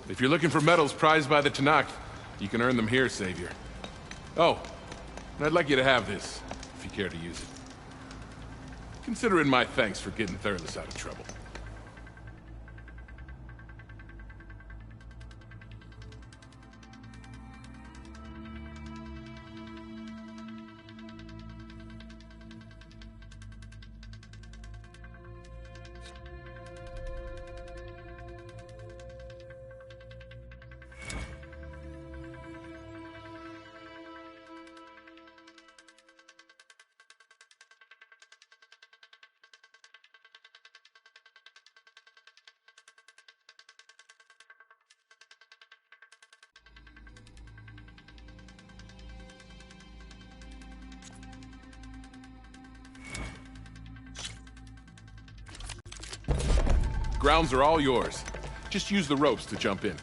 If you're looking for medals prized by the Tenakth, you can earn them here, Savior. Oh, and I'd like you to have this, if you care to use it. Consider it my thanks for getting Thurlis out of trouble. Grounds are all yours. Just use the ropes to jump in.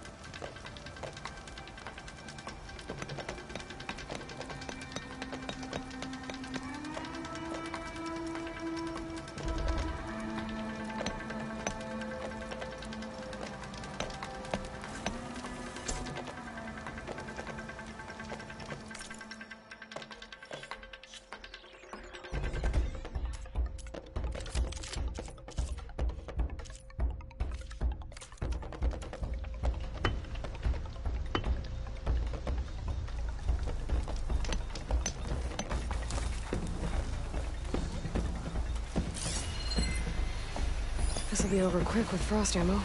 This'll be over quick with frost ammo.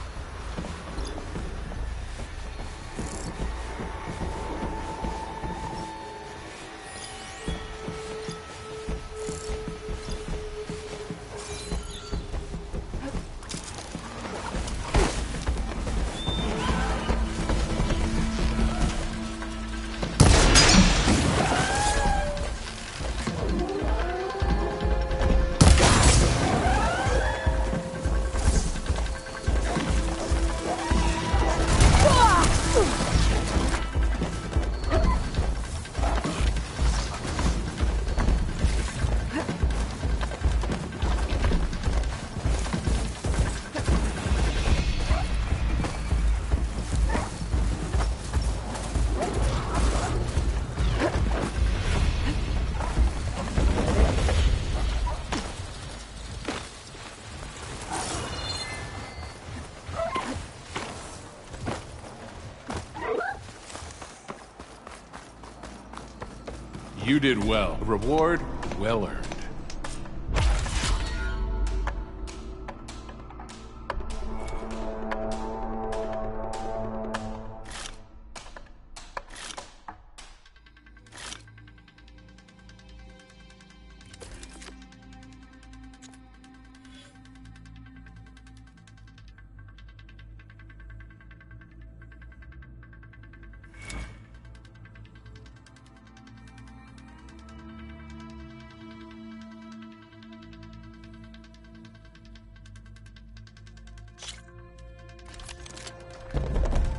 You did well. Reward well earned.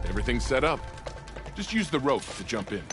Everything's set up. Just use the rope to jump in.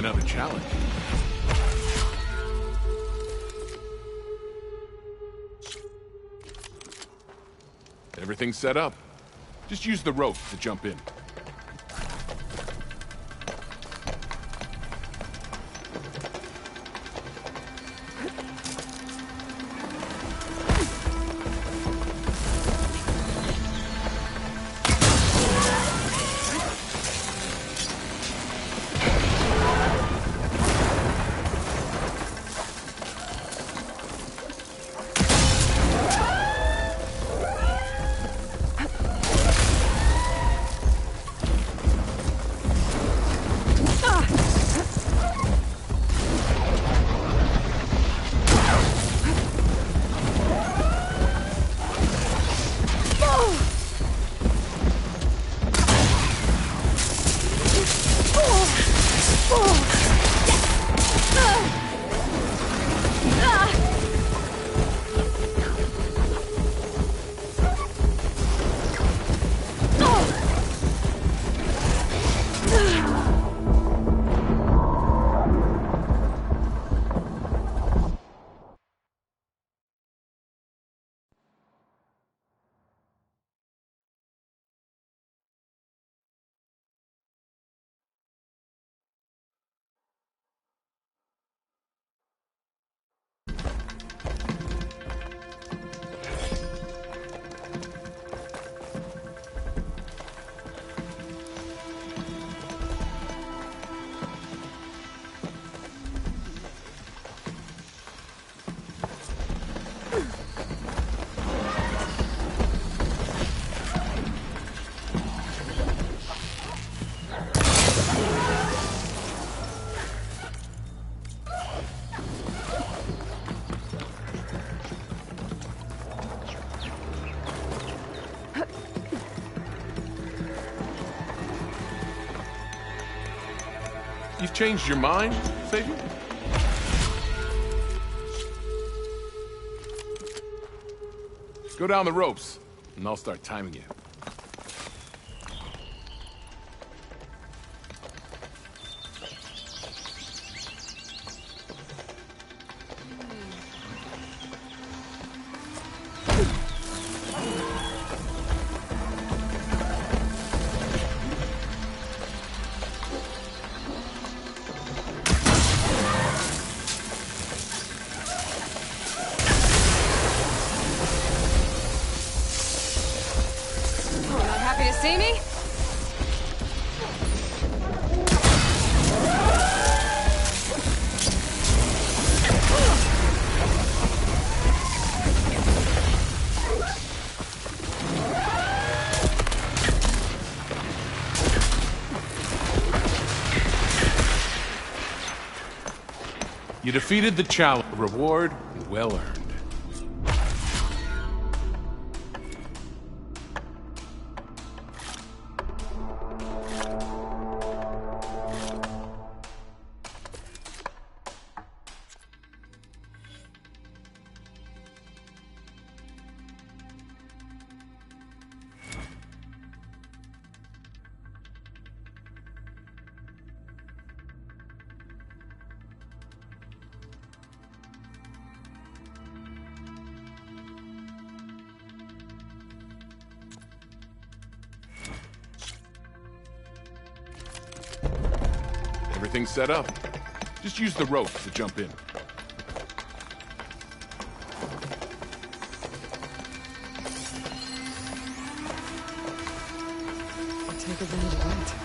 another challenge. Everything's set up. Just use the rope to jump in. You've changed your mind, Savior? Go down the ropes, and I'll start timing you. See me? You defeated the challenge. Reward well earned. Everything's set up. Just use the rope to jump in. Take advantage of that.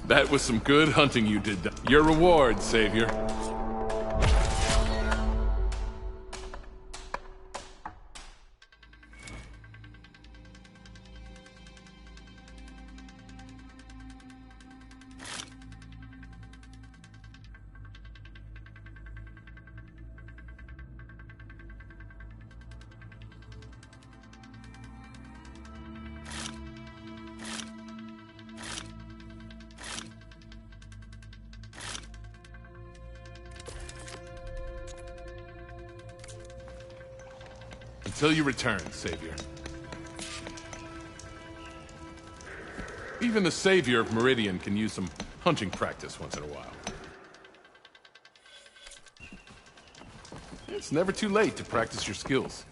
That was some good hunting you did. Your reward, Savior. Until you return, Savior. Even the Savior of Meridian can use some hunting practice once in a while. It's never too late to practice your skills.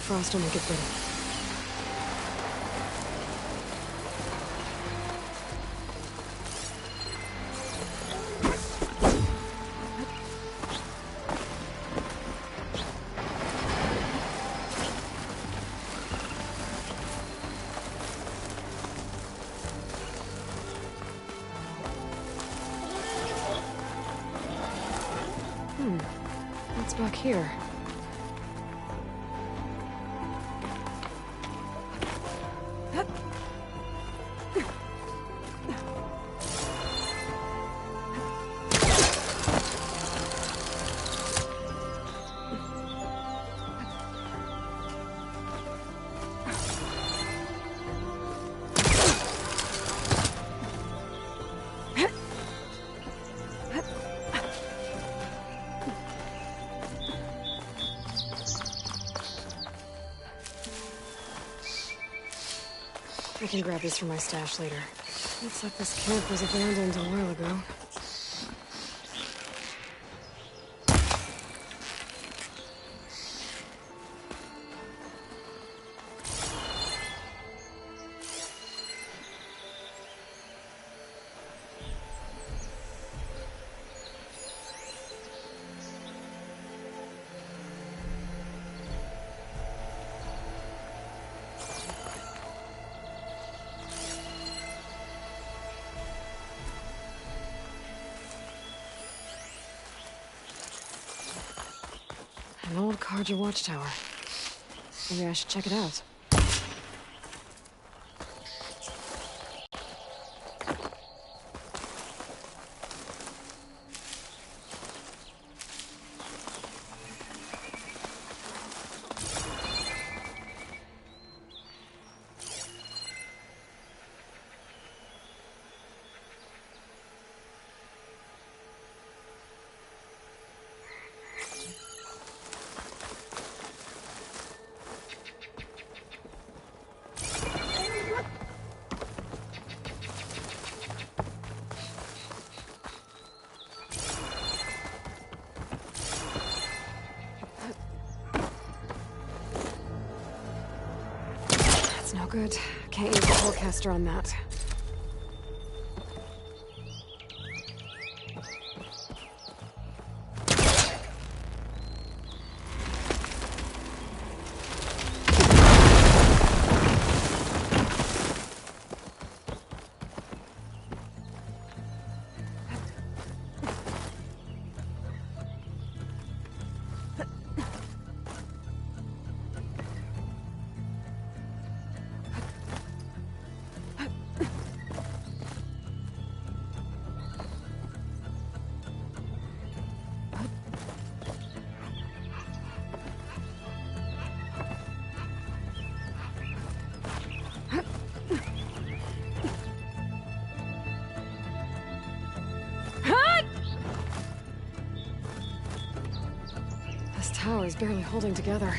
Frost will make it better. What's back here? I can grab this from my stash later. Looks like this camp was abandoned a while ago. An old Carja watchtower. Maybe I should check it out. No good. Can't use the forecaster on that. This tower is barely holding together.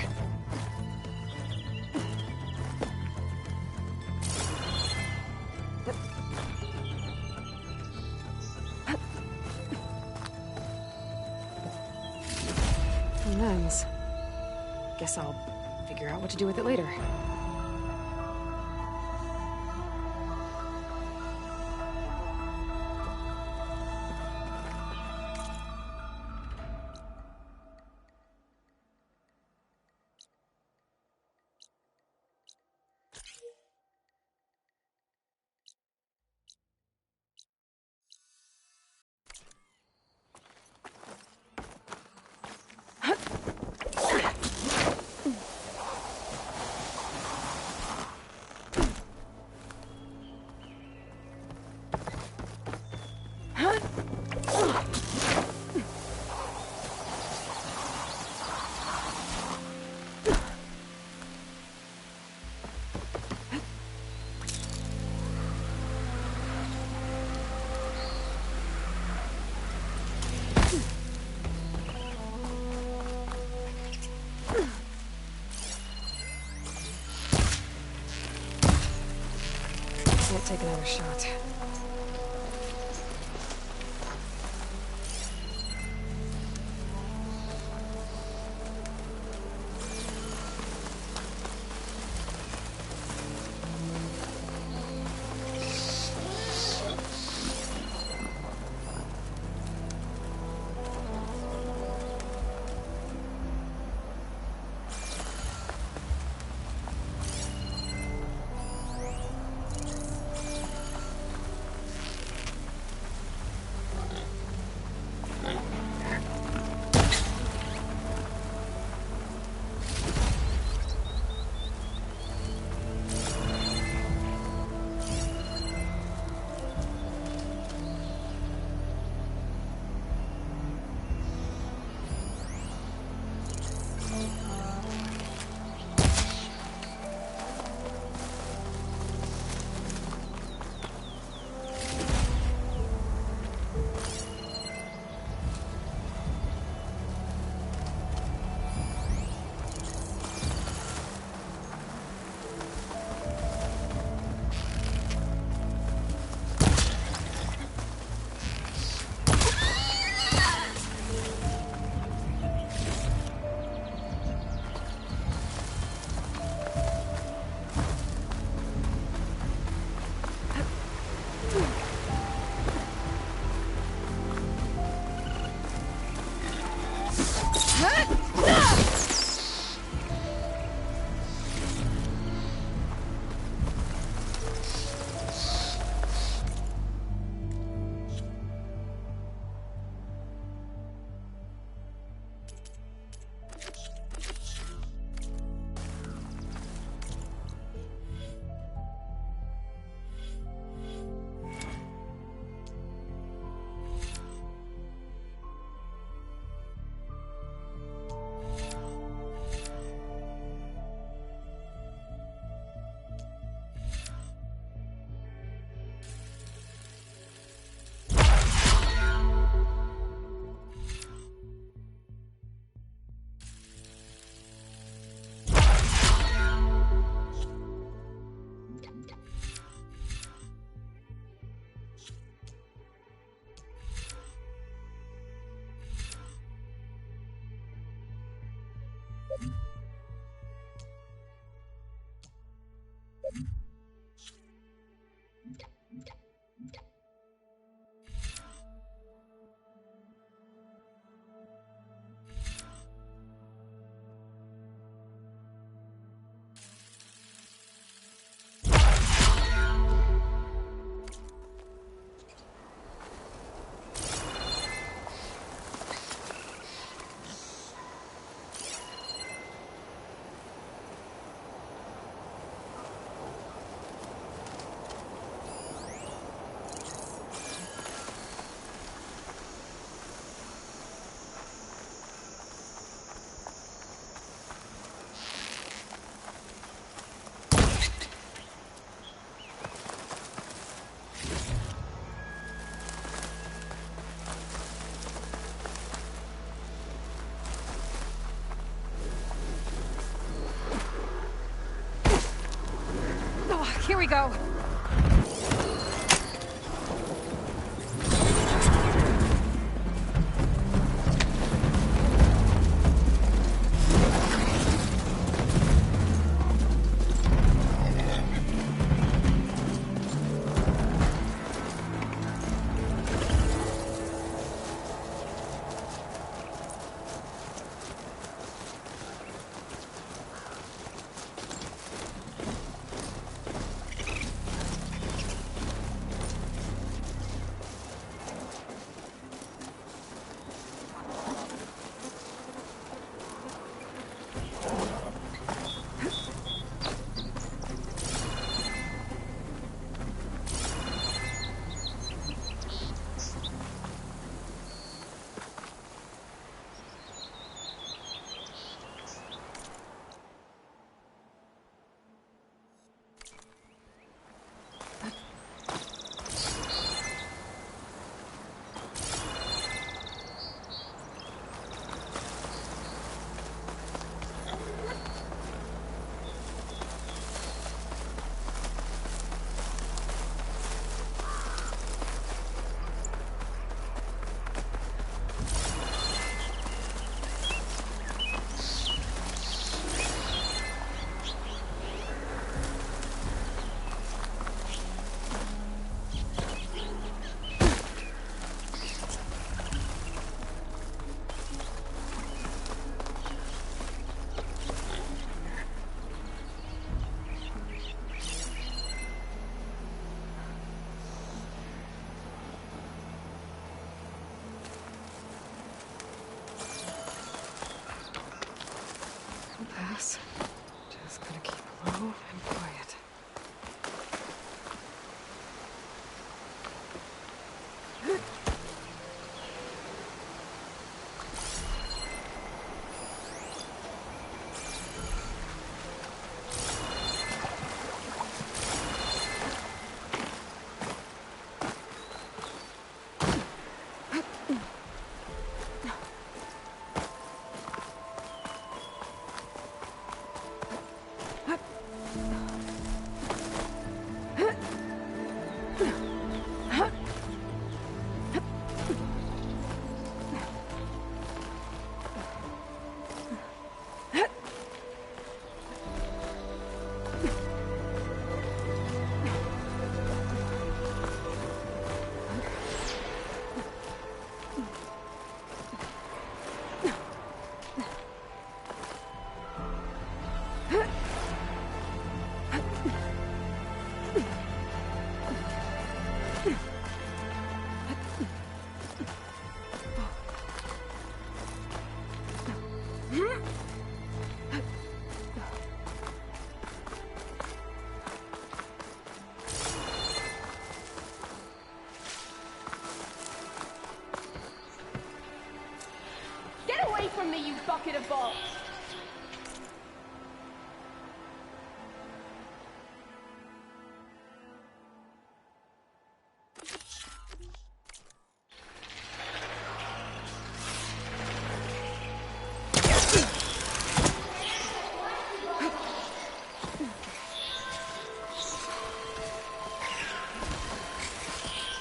A lens. Guess I'll figure out what to do with it later. Can't take another shot. go. Pass. Just gotta keep low and quiet. Get away from me, you bucket of balls!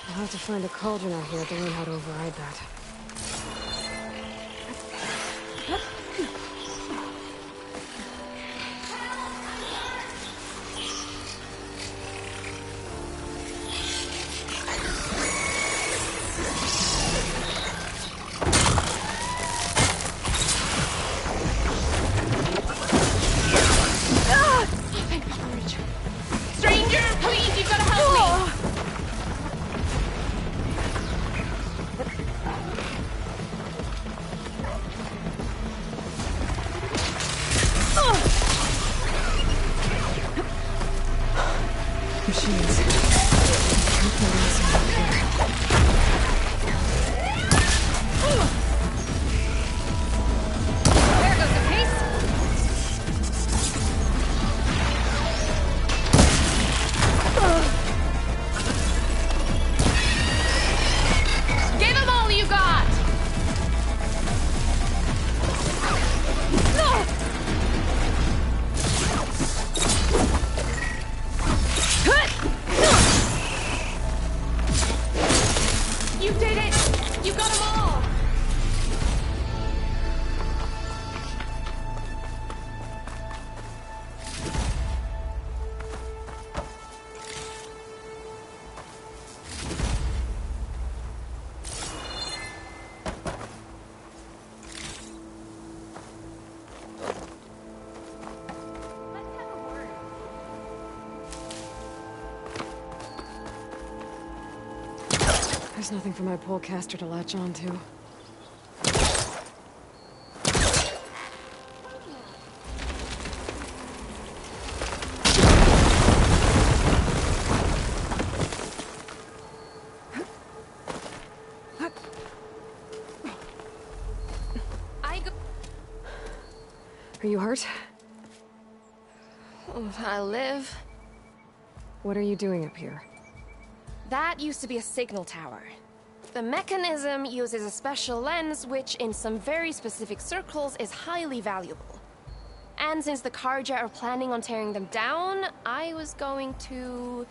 I'll have to find a cauldron out here to learn how to override that. Stranger, please, you've got to help me! Machines. There goes the piece. Give him all you got! Good. There's nothing for my polecaster to latch onto. Are you hurt? I live. What are you doing up here? That used to be a signal tower. The mechanism uses a special lens which, in some very specific circles, is highly valuable. And since the Carja are planning on tearing them down, I was going to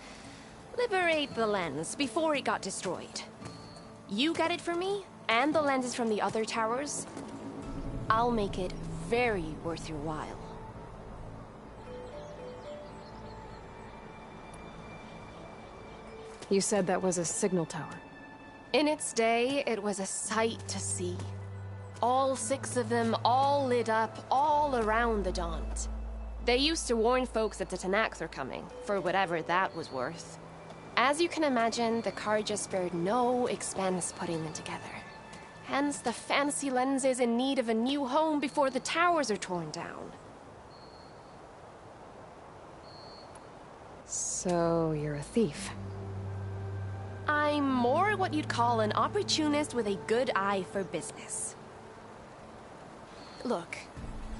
liberate the lens before it got destroyed. You get it for me, and the lenses from the other towers. I'll make it very worth your while. You said that was a signal tower. In its day, it was a sight to see. All 6 of them, all lit up, all around the Daunt. They used to warn folks that the Tenakth are coming, for whatever that was worth. As you can imagine, the Carja spared no expense putting them together. Hence the fancy lenses in need of a new home before the towers are torn down. So, you're a thief. I'm more what you'd call an opportunist with a good eye for business. Look,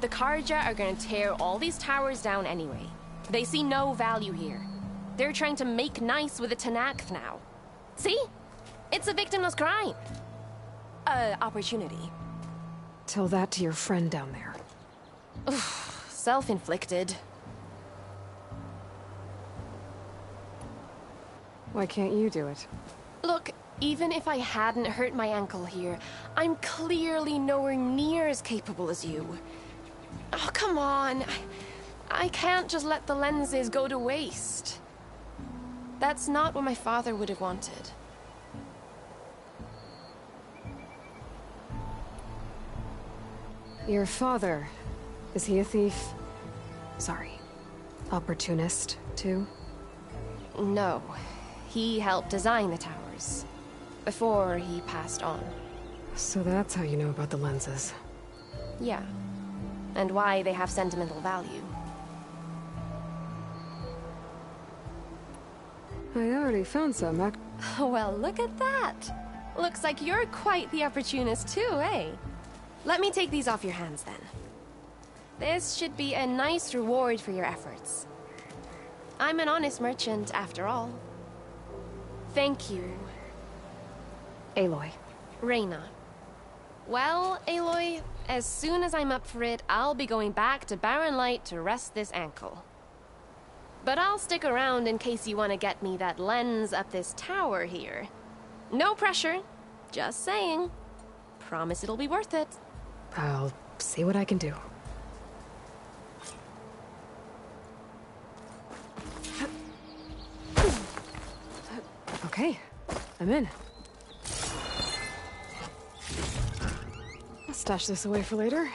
the Carja are gonna tear all these towers down anyway. They see no value here. They're trying to make nice with the Tenakth now. See? It's a victimless crime. Opportunity. Tell that to your friend down there. Self-inflicted. Why can't you do it? Look, even if I hadn't hurt my ankle here, I'm clearly nowhere near as capable as you. Oh, come on. I can't just let the lenses go to waste. That's not what my father would have wanted. Your father, is he a thief? Sorry, opportunist, too? No. He helped design the towers. Before he passed on. So that's how you know about the lenses. Yeah. And why they have sentimental value. I already found some. Well, look at that. Looks like you're quite the opportunist too, eh? Let me take these off your hands then. This should be a nice reward for your efforts. I'm an honest merchant, after all. Thank you. Aloy. Reyna. Well, Aloy, as soon as I'm up for it, I'll be going back to Barren Light to rest this ankle. But I'll stick around in case you want to get me that lens up this tower here. No pressure. Just saying. Promise it'll be worth it. I'll see what I can do. Okay, I'm in. I'll stash this away for later.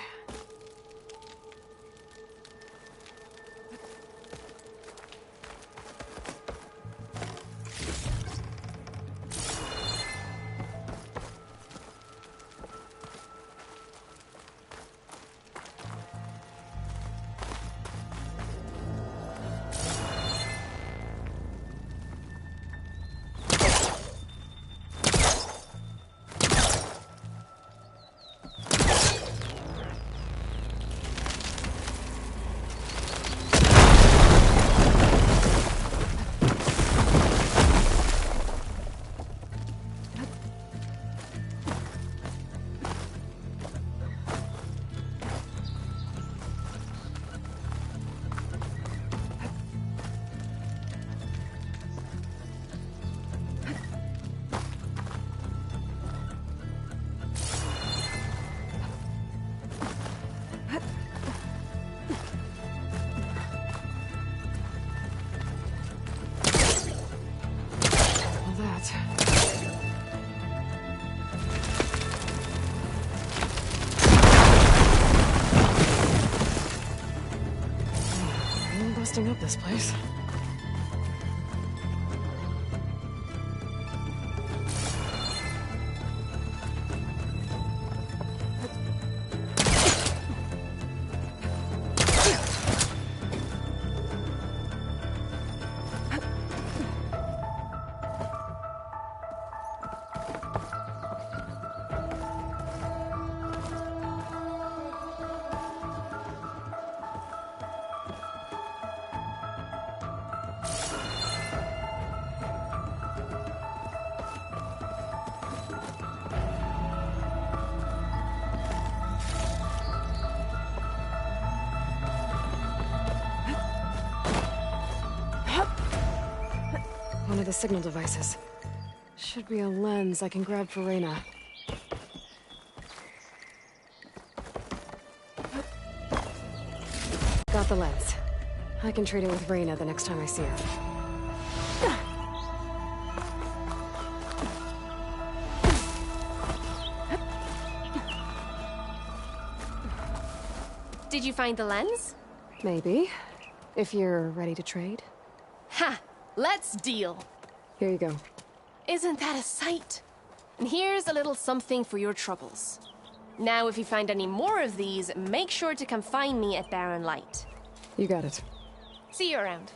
Busting up this place. of the signal devices. Should be a lens I can grab for Reyna. Got the lens. I can trade it with Reyna the next time I see her. Did you find the lens? Maybe. If you're ready to trade. Ha! Let's deal! Here you go. Isn't that a sight? And here's a little something for your troubles. Now, if you find any more of these, make sure to come find me at Barren Light. You got it. See you around.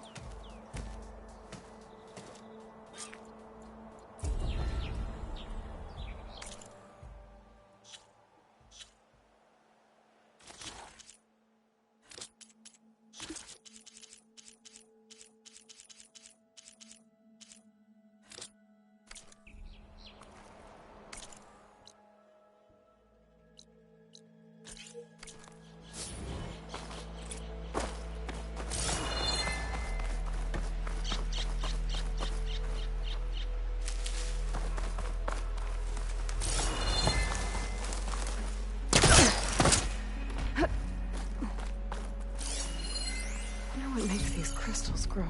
What makes these crystals grow?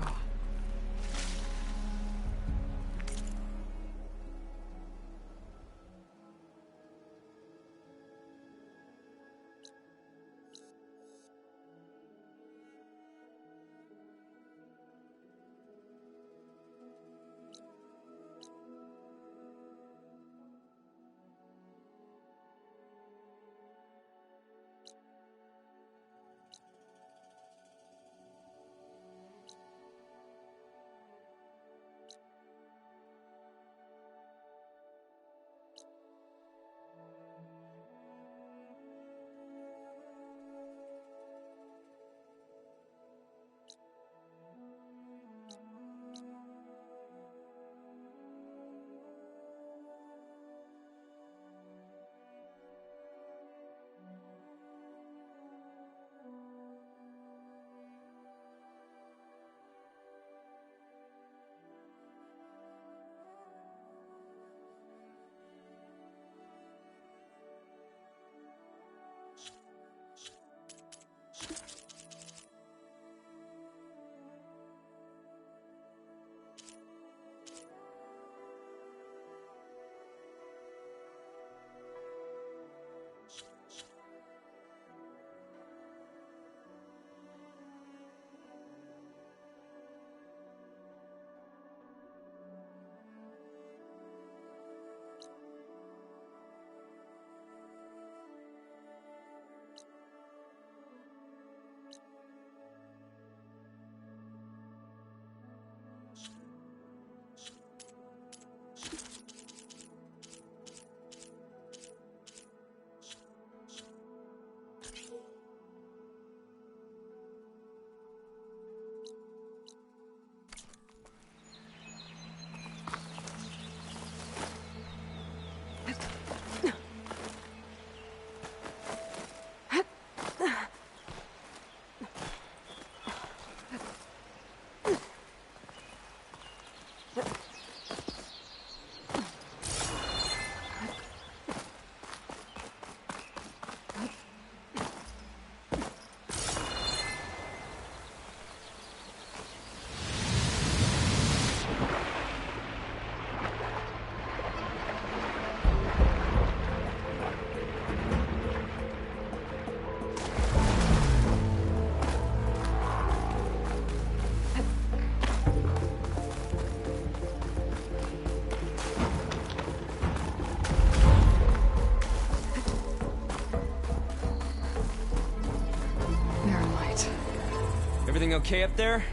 Everything okay up there?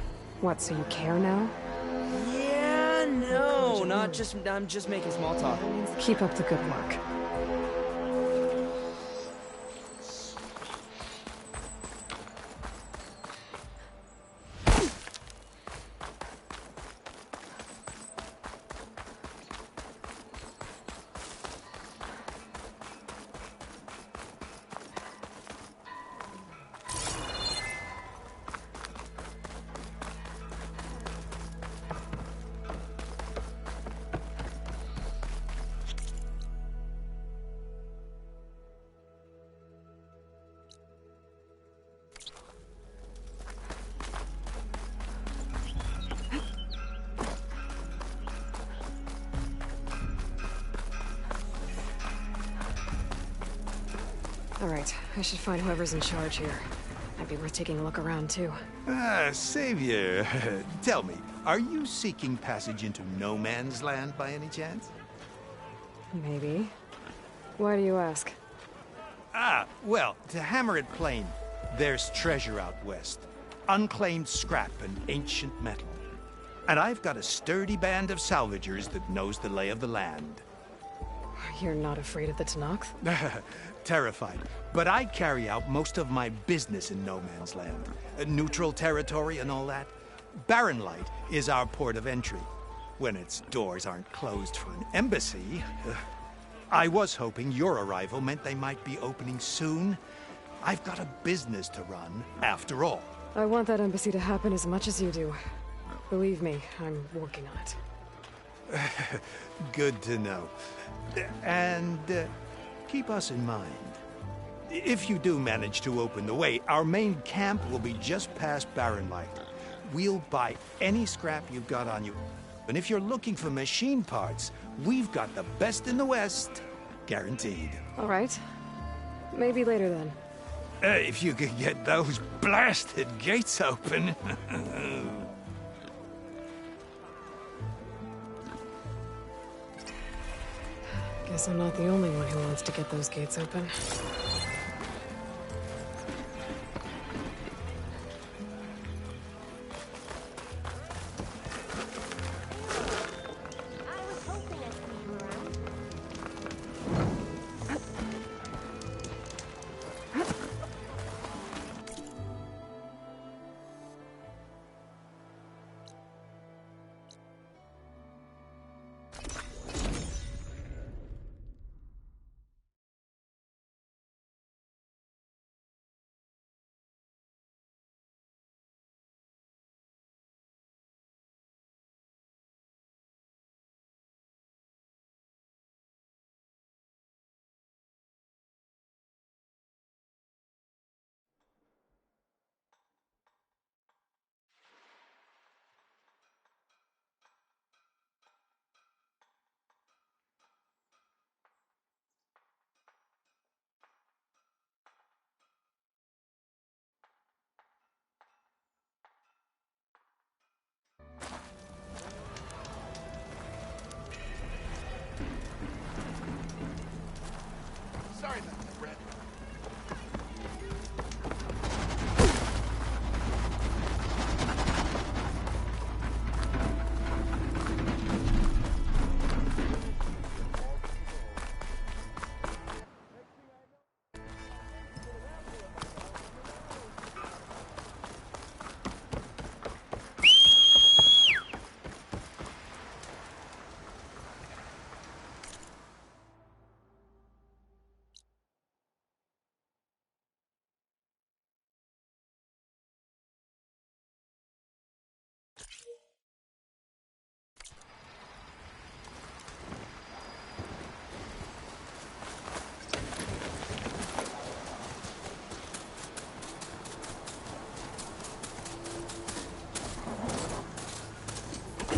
What, so you care now? Yeah, no, I'm just making small talk. Keep up the good work. All right, I should find whoever's in charge here. Might be worth taking a look around, too. Ah, Savior, tell me, are you seeking passage into no man's land by any chance? Maybe. Why do you ask? Ah, well, to hammer it plain, there's treasure out west. Unclaimed scrap and ancient metal. And I've got a sturdy band of salvagers that knows the lay of the land. You're not afraid of the Tenakth? Terrified. But I carry out most of my business in no man's land. Neutral territory and all that. Barren Light is our port of entry. When its doors aren't closed for an embassy. I was hoping your arrival meant they might be opening soon. I've got a business to run, after all. I want that embassy to happen as much as you do. Believe me, I'm working on it. Good to know. And keep us in mind. If you do manage to open the way, our main camp will be just past Barren Light. We'll buy any scrap you've got on you. And if you're looking for machine parts, we've got the best in the West. Guaranteed. All right. Maybe later then. If you could get those blasted gates open. Guess I'm not the only one who wants to get those gates open. I was hoping I'd see you around. Sorry about that, Brett.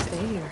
Stay here.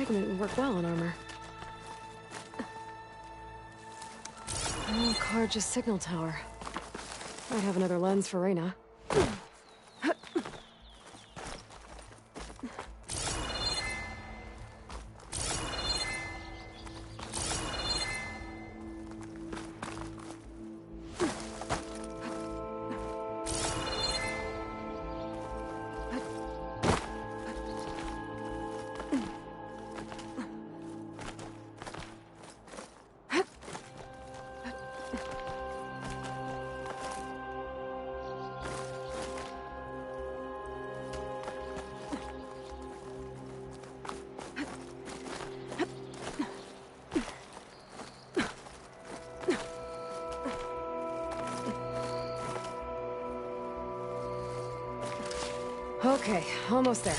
pigment would work well on armor. Oh, Carja's signal tower. Might have another lens for Reyna. Okay, almost there.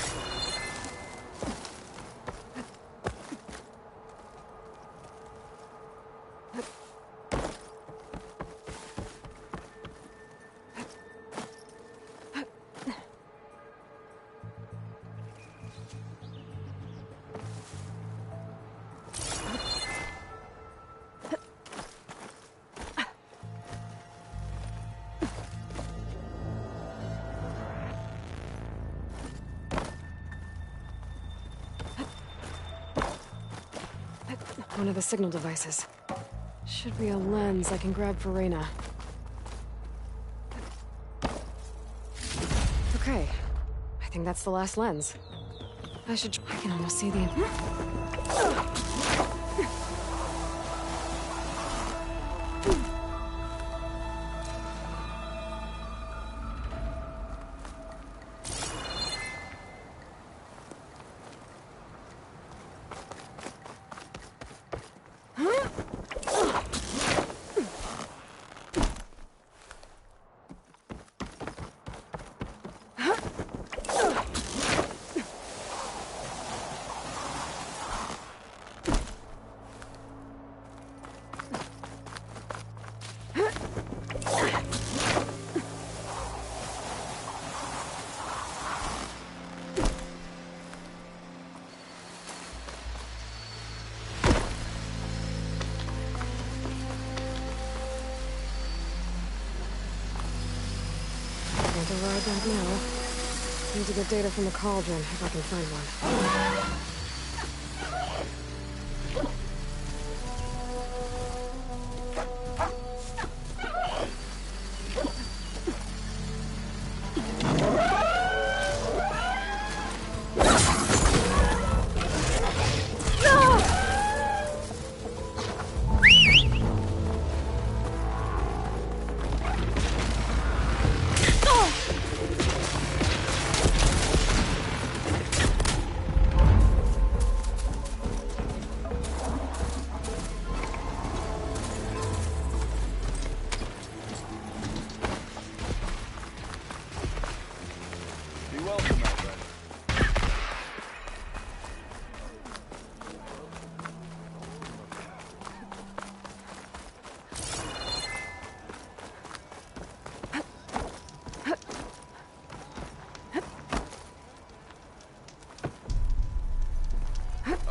One of the signal devices. Should be a lens I can grab for Reyna. Okay. I think that's the last lens. I can almost see the... Can't arrive right now. Need to get data from the cauldron if I can find one.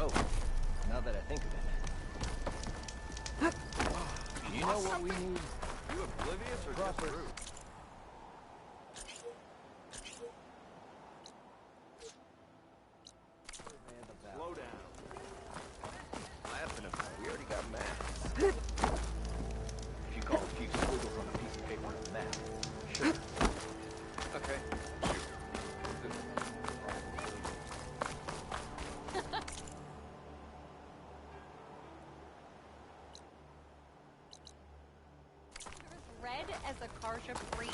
Oh, now that I think of it. You know what we need? You oblivious or just rude? Slow down. Laughing about it. We already got maps. If you call a few squiggles on a piece of paper a map, sure. Okay. Red as a Karja breeze.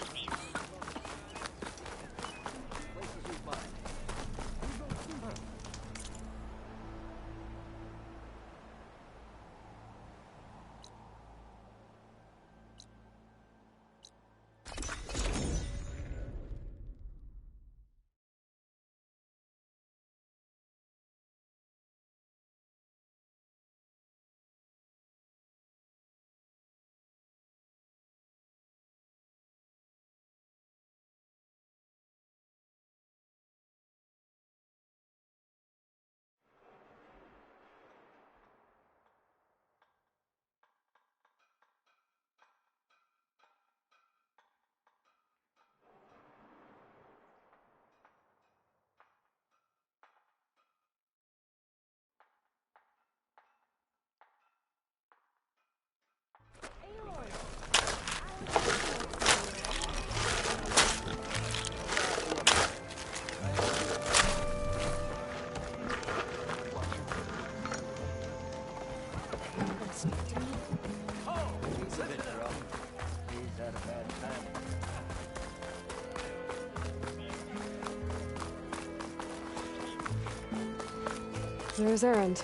There's Erend.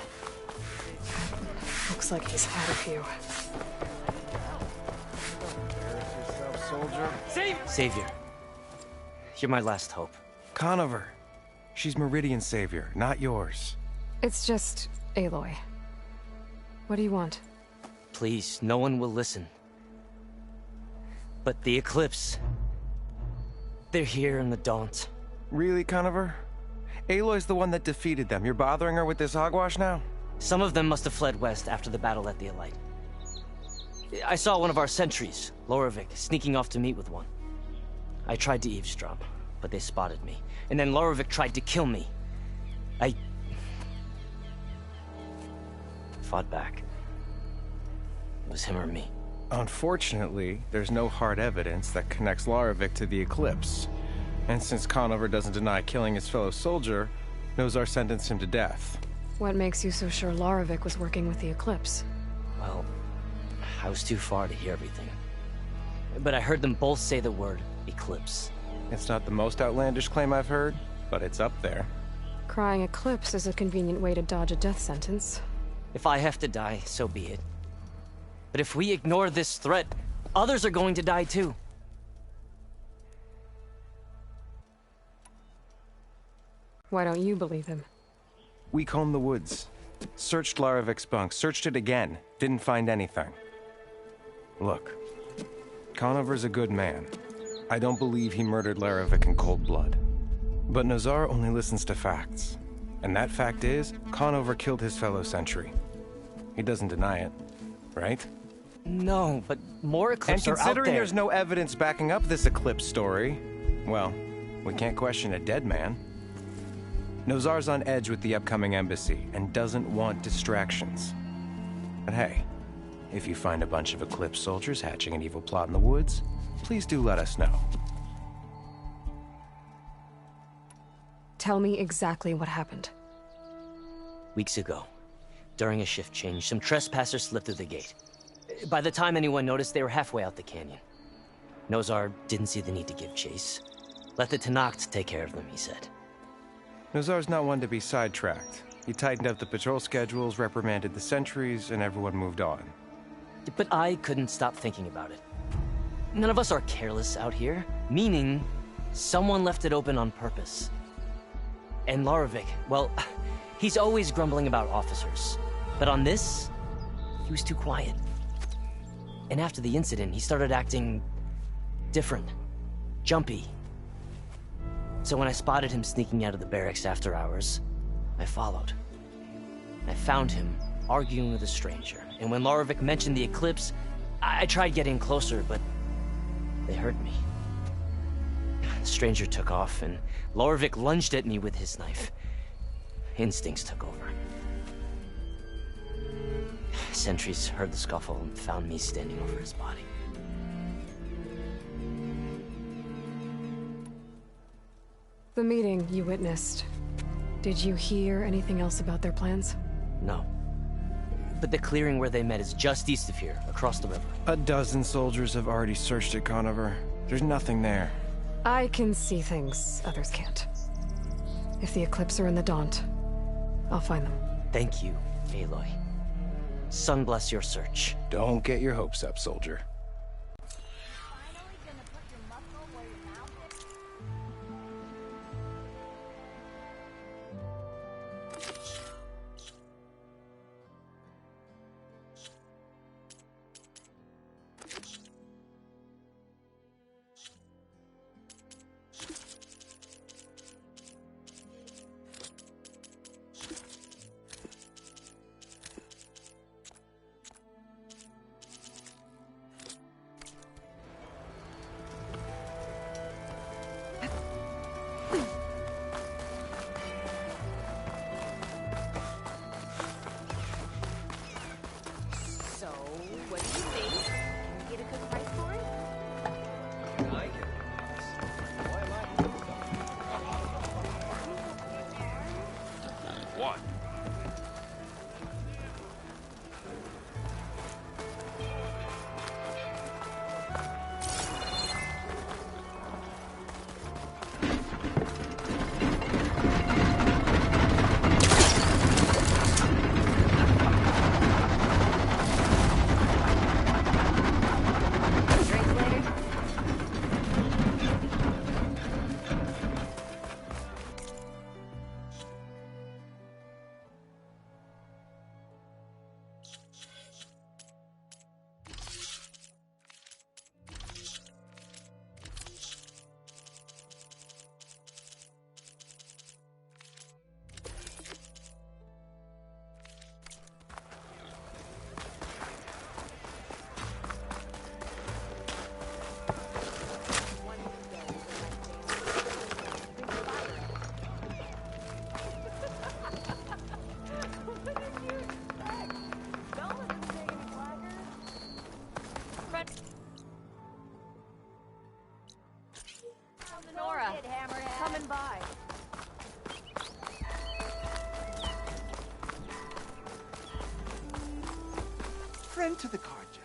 Looks like he's had a few. Savior. You're my last hope. Conover. She's Meridian's savior, not yours. It's just Aloy. What do you want? Please, no one will listen. But the Eclipse... they're here in the Daunt. Really, Conover? Aloy's the one that defeated them. You're bothering her with this hogwash now? Some of them must have fled west after the battle at the Elite. I saw one of our sentries, Loravik, sneaking off to meet with one. I tried to eavesdrop, but they spotted me. And then Loravik tried to kill me. I... fought back. It was him or me. Unfortunately, there's no hard evidence that connects Loravik to the Eclipse. And since Conover doesn't deny killing his fellow soldier, Nozar sentenced him to death. What makes you so sure Loravik was working with the Eclipse? Well, I was too far to hear everything. But I heard them both say the word Eclipse. It's not the most outlandish claim I've heard, but it's up there. Crying Eclipse is a convenient way to dodge a death sentence. If I have to die, so be it. But if we ignore this threat, others are going to die too. Why don't you believe him? We combed the woods. Searched Laravik's bunk, searched it again. Didn't find anything. Look, Conover's a good man. I don't believe he murdered Laravik in cold blood. But Nozar only listens to facts. And that fact is, Conover killed his fellow sentry. He doesn't deny it, right? No, but more Eclipse are out there. And considering there's no evidence backing up this Eclipse story, well, we can't question a dead man. Nozar's on edge with the upcoming embassy and doesn't want distractions. But hey, if you find a bunch of Eclipse soldiers hatching an evil plot in the woods, please do let us know. Tell me exactly what happened. Weeks ago, during a shift change, some trespassers slipped through the gate. By the time anyone noticed, they were halfway out the canyon. Nozar didn't see the need to give chase. Let the Tenakth take care of them, he said. Nozar's not one to be sidetracked. He tightened up the patrol schedules, reprimanded the sentries, and everyone moved on. But I couldn't stop thinking about it. None of us are careless out here, meaning someone left it open on purpose. And Loravik, well, he's always grumbling about officers. But on this, he was too quiet. And after the incident, he started acting different, jumpy. So when I spotted him sneaking out of the barracks after hours, I followed. I found him arguing with a stranger, and when Loravik mentioned the Eclipse, I tried getting closer, but they heard me. The stranger took off, and Loravik lunged at me with his knife. Instincts took over. Sentries heard the scuffle and found me standing over his body. The meeting you witnessed. Did you hear anything else about their plans? No. But the clearing where they met is just east of here, across the river. A dozen soldiers have already searched it, Conover. There's nothing there. I can see things others can't. If the Eclipse are in the Daunt, I'll find them. Thank you, Aloy. Sun bless your search. Don't get your hopes up, soldier. Nora, coming by. Friend to the Carja.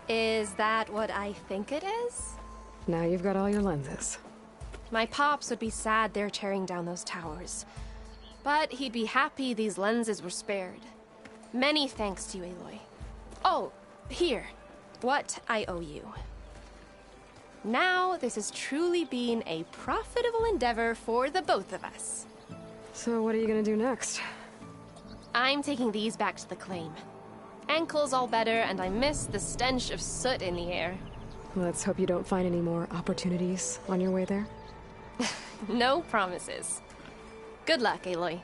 Is that what I think it is? Now you've got all your lenses. My pops would be sad they're tearing down those towers. But he'd be happy these lenses were spared. Many thanks to you, Aloy. Oh, here. What I owe you. Now, this has truly been a profitable endeavor for the both of us. So what are you gonna do next? I'm taking these back to the claim. Ankle's all better, and I miss the stench of soot in the air. Let's hope you don't find any more opportunities on your way there. No promises. Good luck, Aloy.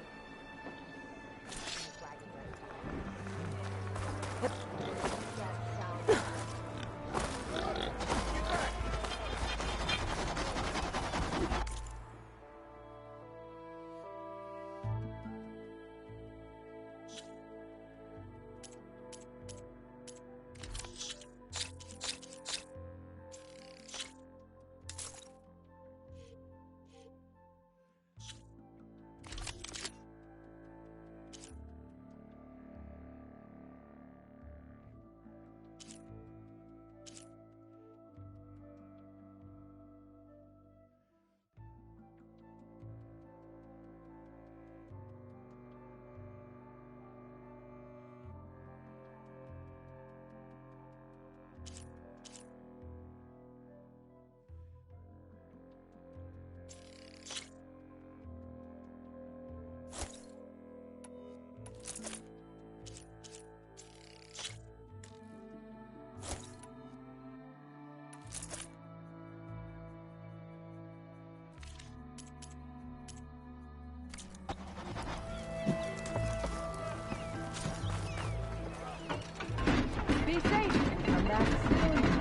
Be safe and come back soon.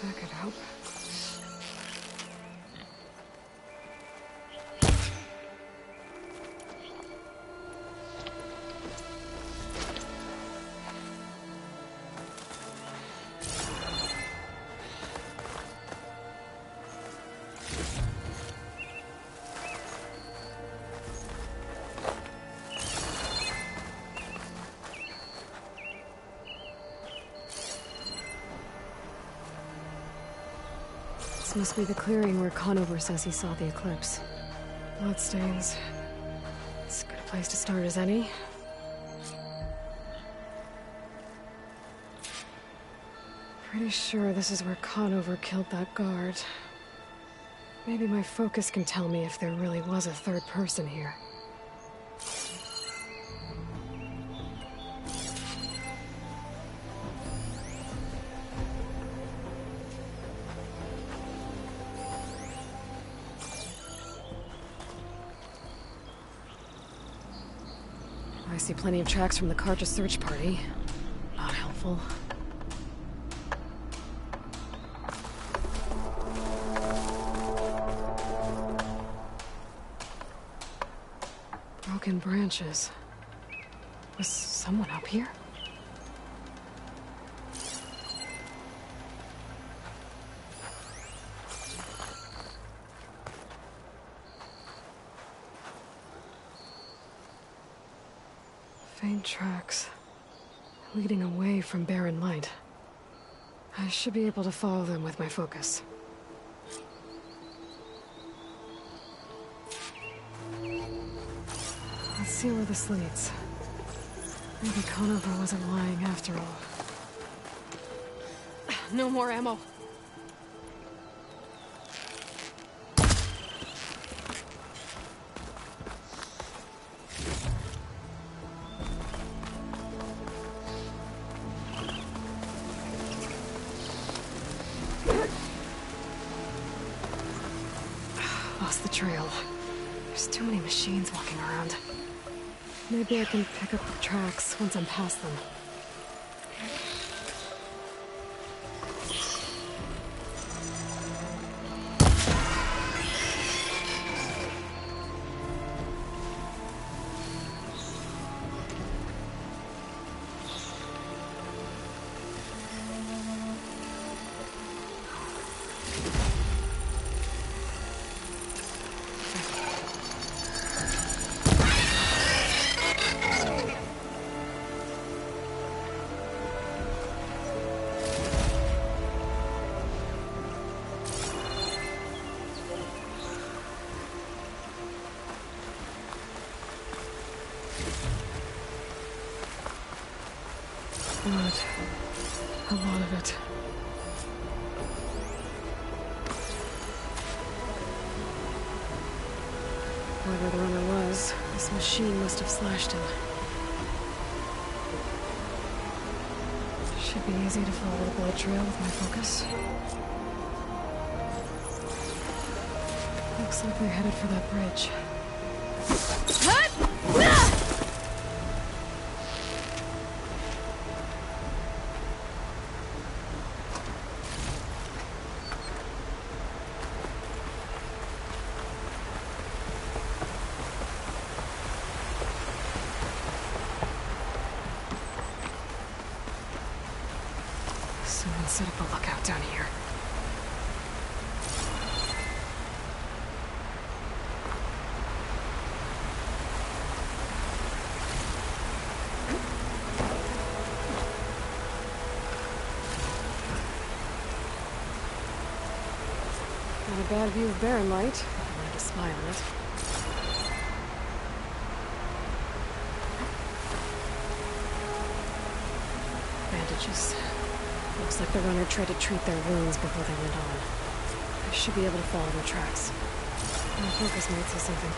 That could help. This must be the clearing where Conover says he saw the eclipse. Bloodstains. It's as good a place to start as any. Pretty sure this is where Conover killed that guard. Maybe my focus can tell me if there really was a third person here. I see plenty of tracks from the Carja search party. Not helpful. Broken branches. Was someone up here? Faint tracks, leading away from Barren Light. I should be able to follow them with my focus. Let's see where this leads. Maybe Conover wasn't lying after all. No more ammo. Lost the trail. There's too many machines walking around. Maybe I can pick up the tracks once I'm past them. Blood. A lot of it. Whoever the runner was, this machine must have slashed him. Should be easy to follow the blood trail with my focus. Looks like they're headed for that bridge. Someone set up a lookout down here. Not a bad view of Barren Light, if I wanted to spy on it. Bandages. Looks like the runner tried to treat their wounds before they went on. I should be able to follow their tracks. My focus might say something.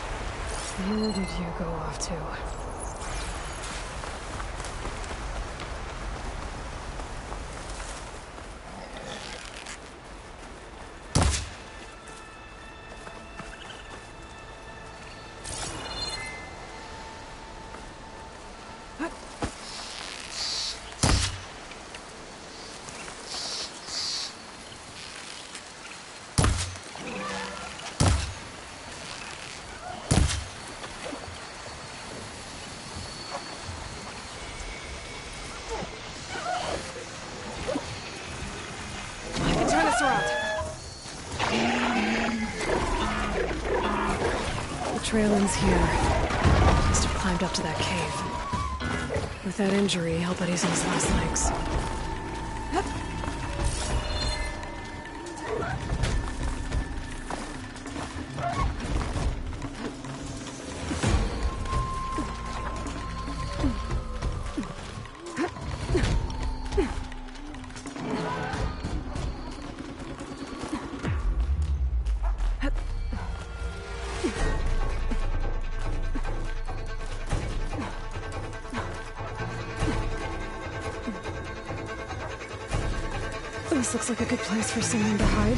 Where did you go off to? Trail ends here. Must have climbed up to that cave. With that injury, I'll bet he's on his last legs. This looks like a good place for someone to hide.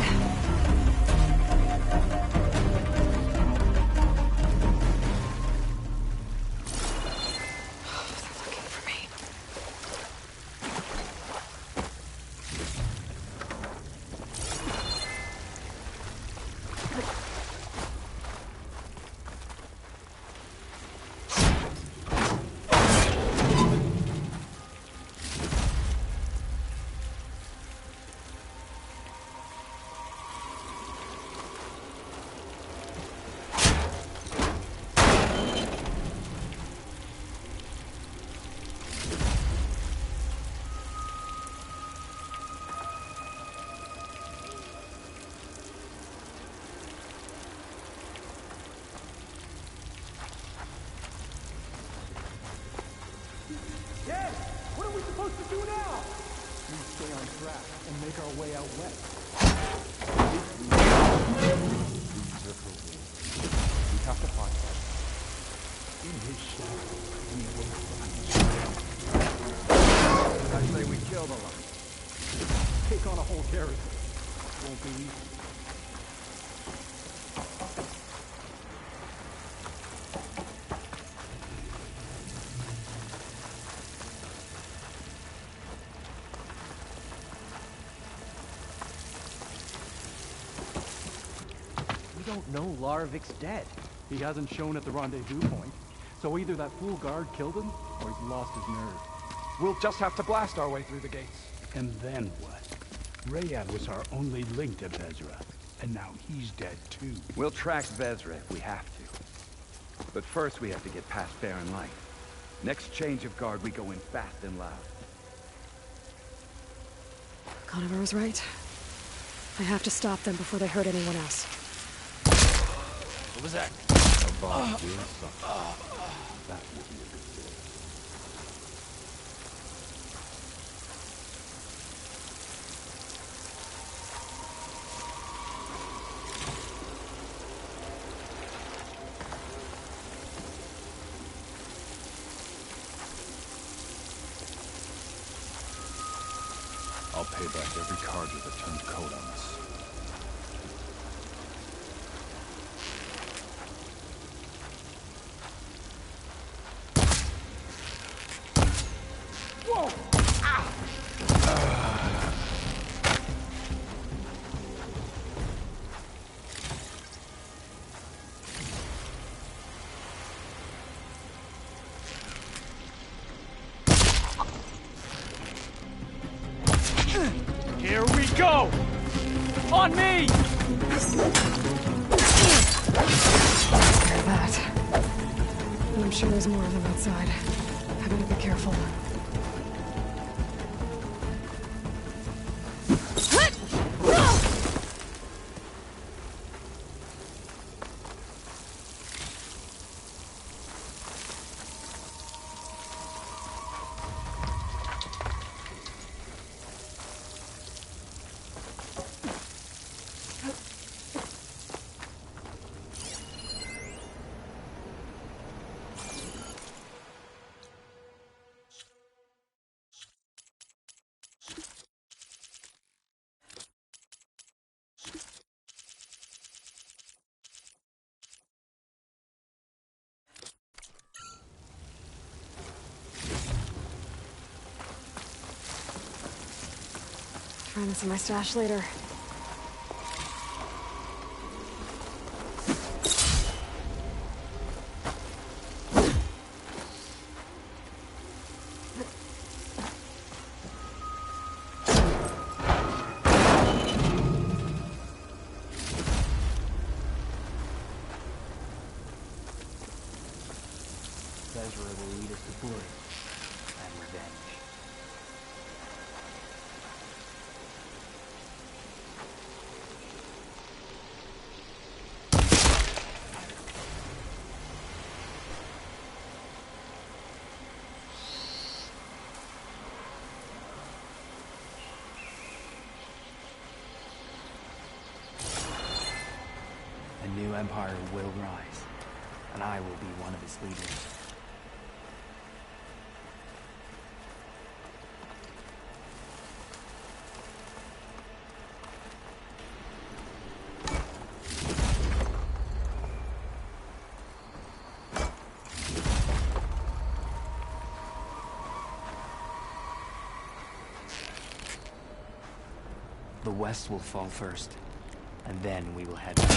Dad, what are we supposed to do now? We stay on track and make our way out west. We have to find him. In his shadow, we will find him. I say we kill the lot. Take on a whole garrison. Won't be easy. We don't know Larovic's dead. He hasn't shown at the rendezvous point, so either that fool guard killed him, or he's lost his nerve. We'll just have to blast our way through the gates. And then what? Rayad was our only link to Vezra, and now he's dead too. We'll track Vezra if we have to. But first we have to get past Barren Light. Next change of guard, we go in fast and loud. Conover was right. I have to stop them before they hurt anyone else. What was that? I'll pay back every Carja that turned coat on us. Here we go! On me! That. I'm sure there's more of them outside. I better be careful. Find this in my stash later. Vezra will lead us to glory and revenge. A new empire will rise, and I will be one of its leaders. The West will fall first, and then we will head back.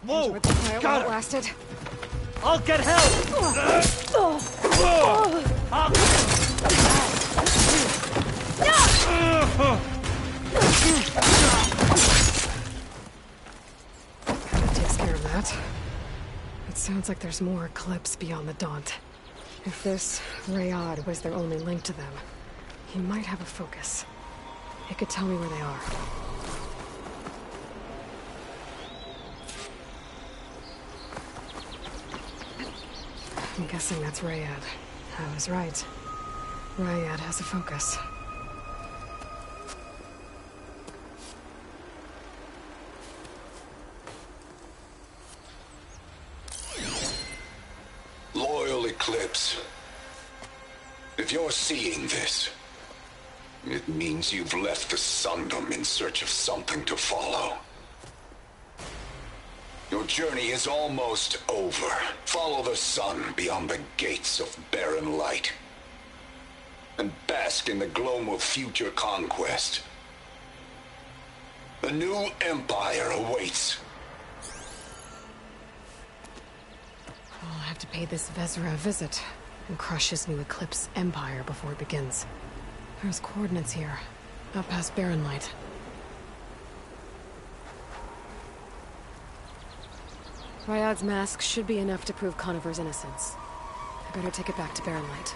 Whoa! Got it! Lasted. I'll get help! That takes care of that. It sounds like there's more Eclipse beyond the Daunt. If this Rayad was their only link to them, he might have a focus. It could tell me where they are. I'm guessing that's Rayad. I was right. Rayad has a focus. Loyal Eclipse. If you're seeing this, it means you've left the Sundom in search of something to follow. Your journey is almost over. Follow the sun beyond the gates of barren light. And bask in the gloam of future conquest. A new empire awaits. I'll have to pay this Vezra a visit and crush his new Eclipse empire before it begins. There's coordinates here, out past Barren Light. Ryad's mask should be enough to prove Conover's innocence. I better take it back to Barren Light.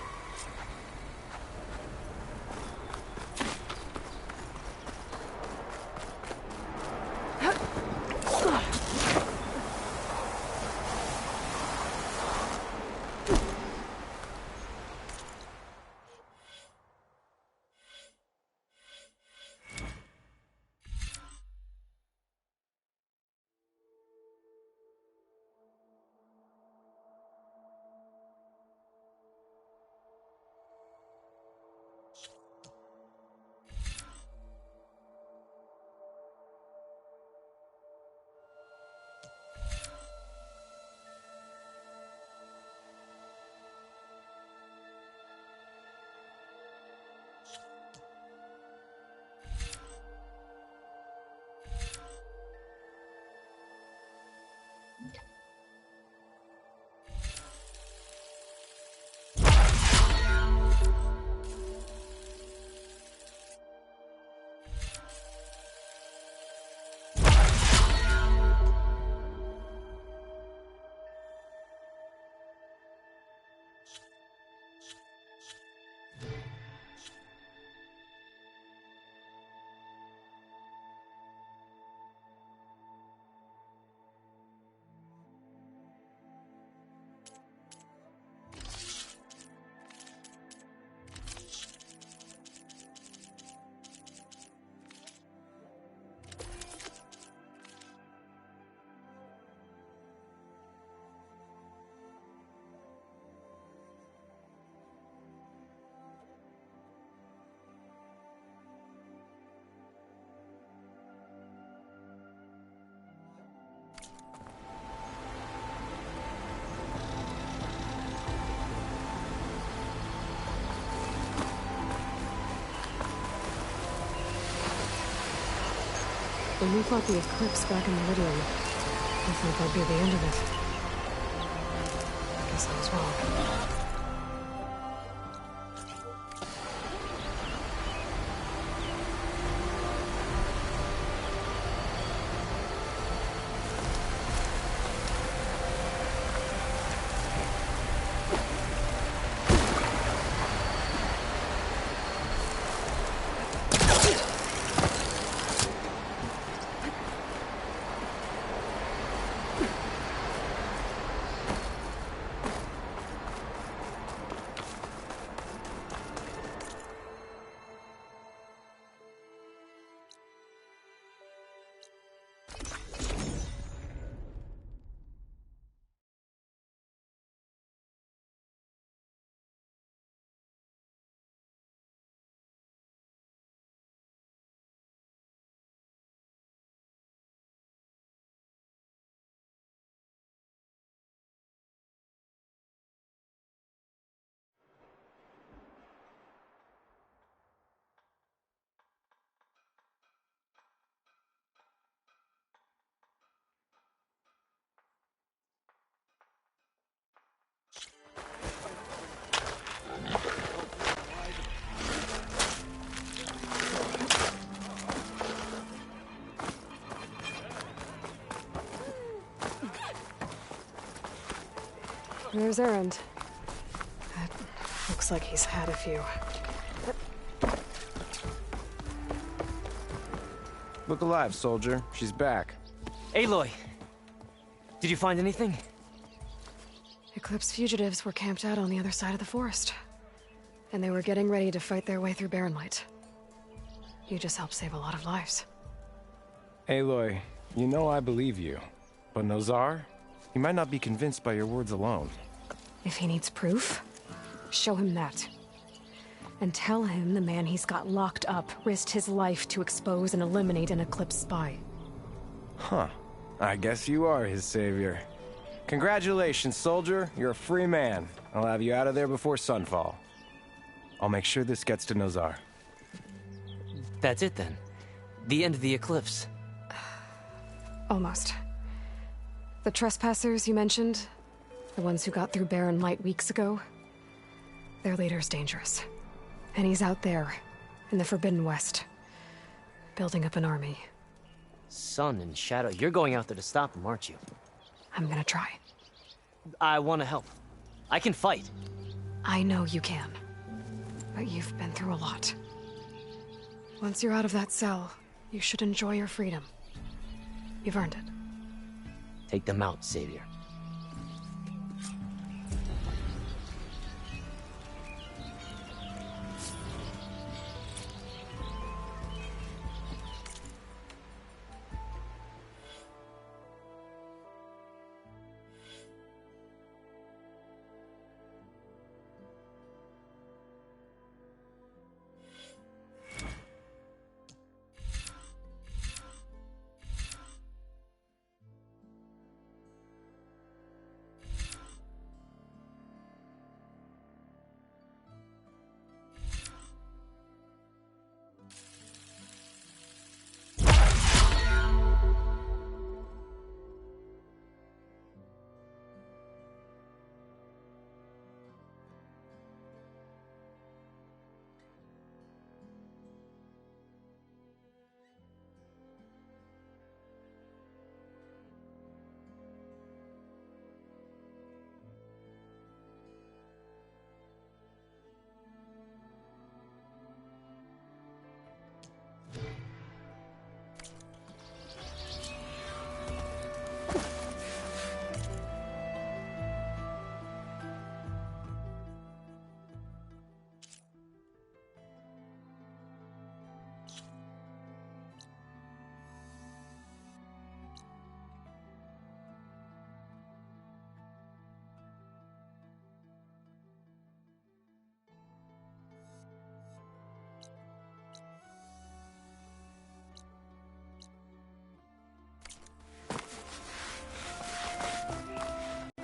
When we fought the Eclipse back in Meridian, I thought that'd be the end of it. I guess I was wrong. There's Erend. It looks like he's had a few. Look alive, soldier. She's back. Aloy! Did you find anything? Eclipse fugitives were camped out on the other side of the forest. And they were getting ready to fight their way through Barren Light. You just helped save a lot of lives. Aloy, you know I believe you. But Nozar? He might not be convinced by your words alone. If he needs proof, show him that. And tell him the man he's got locked up risked his life to expose and eliminate an Eclipse spy. Huh. I guess you are his savior. Congratulations, soldier. You're a free man. I'll have you out of there before sunfall. I'll make sure this gets to Nozar. That's it then. The end of the Eclipse. Almost. The trespassers you mentioned, the ones who got through Barren Light weeks ago, their leader's dangerous. And he's out there, in the Forbidden West, building up an army. Sun and Shadow, you're going out there to stop him, aren't you? I'm gonna try. I want to help. I can fight. I know you can. But you've been through a lot. Once you're out of that cell, you should enjoy your freedom. You've earned it. Take them out, Savior.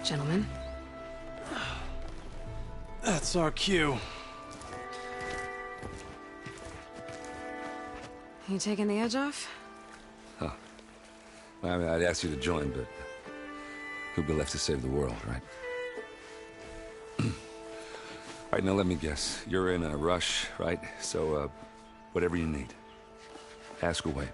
Gentlemen. That's our cue. You taking the edge off? Huh. I mean, I'd ask you to join, but who'd be left to save the world, right? All right, now let me guess. You're in a rush, right? So, whatever you need. Ask away.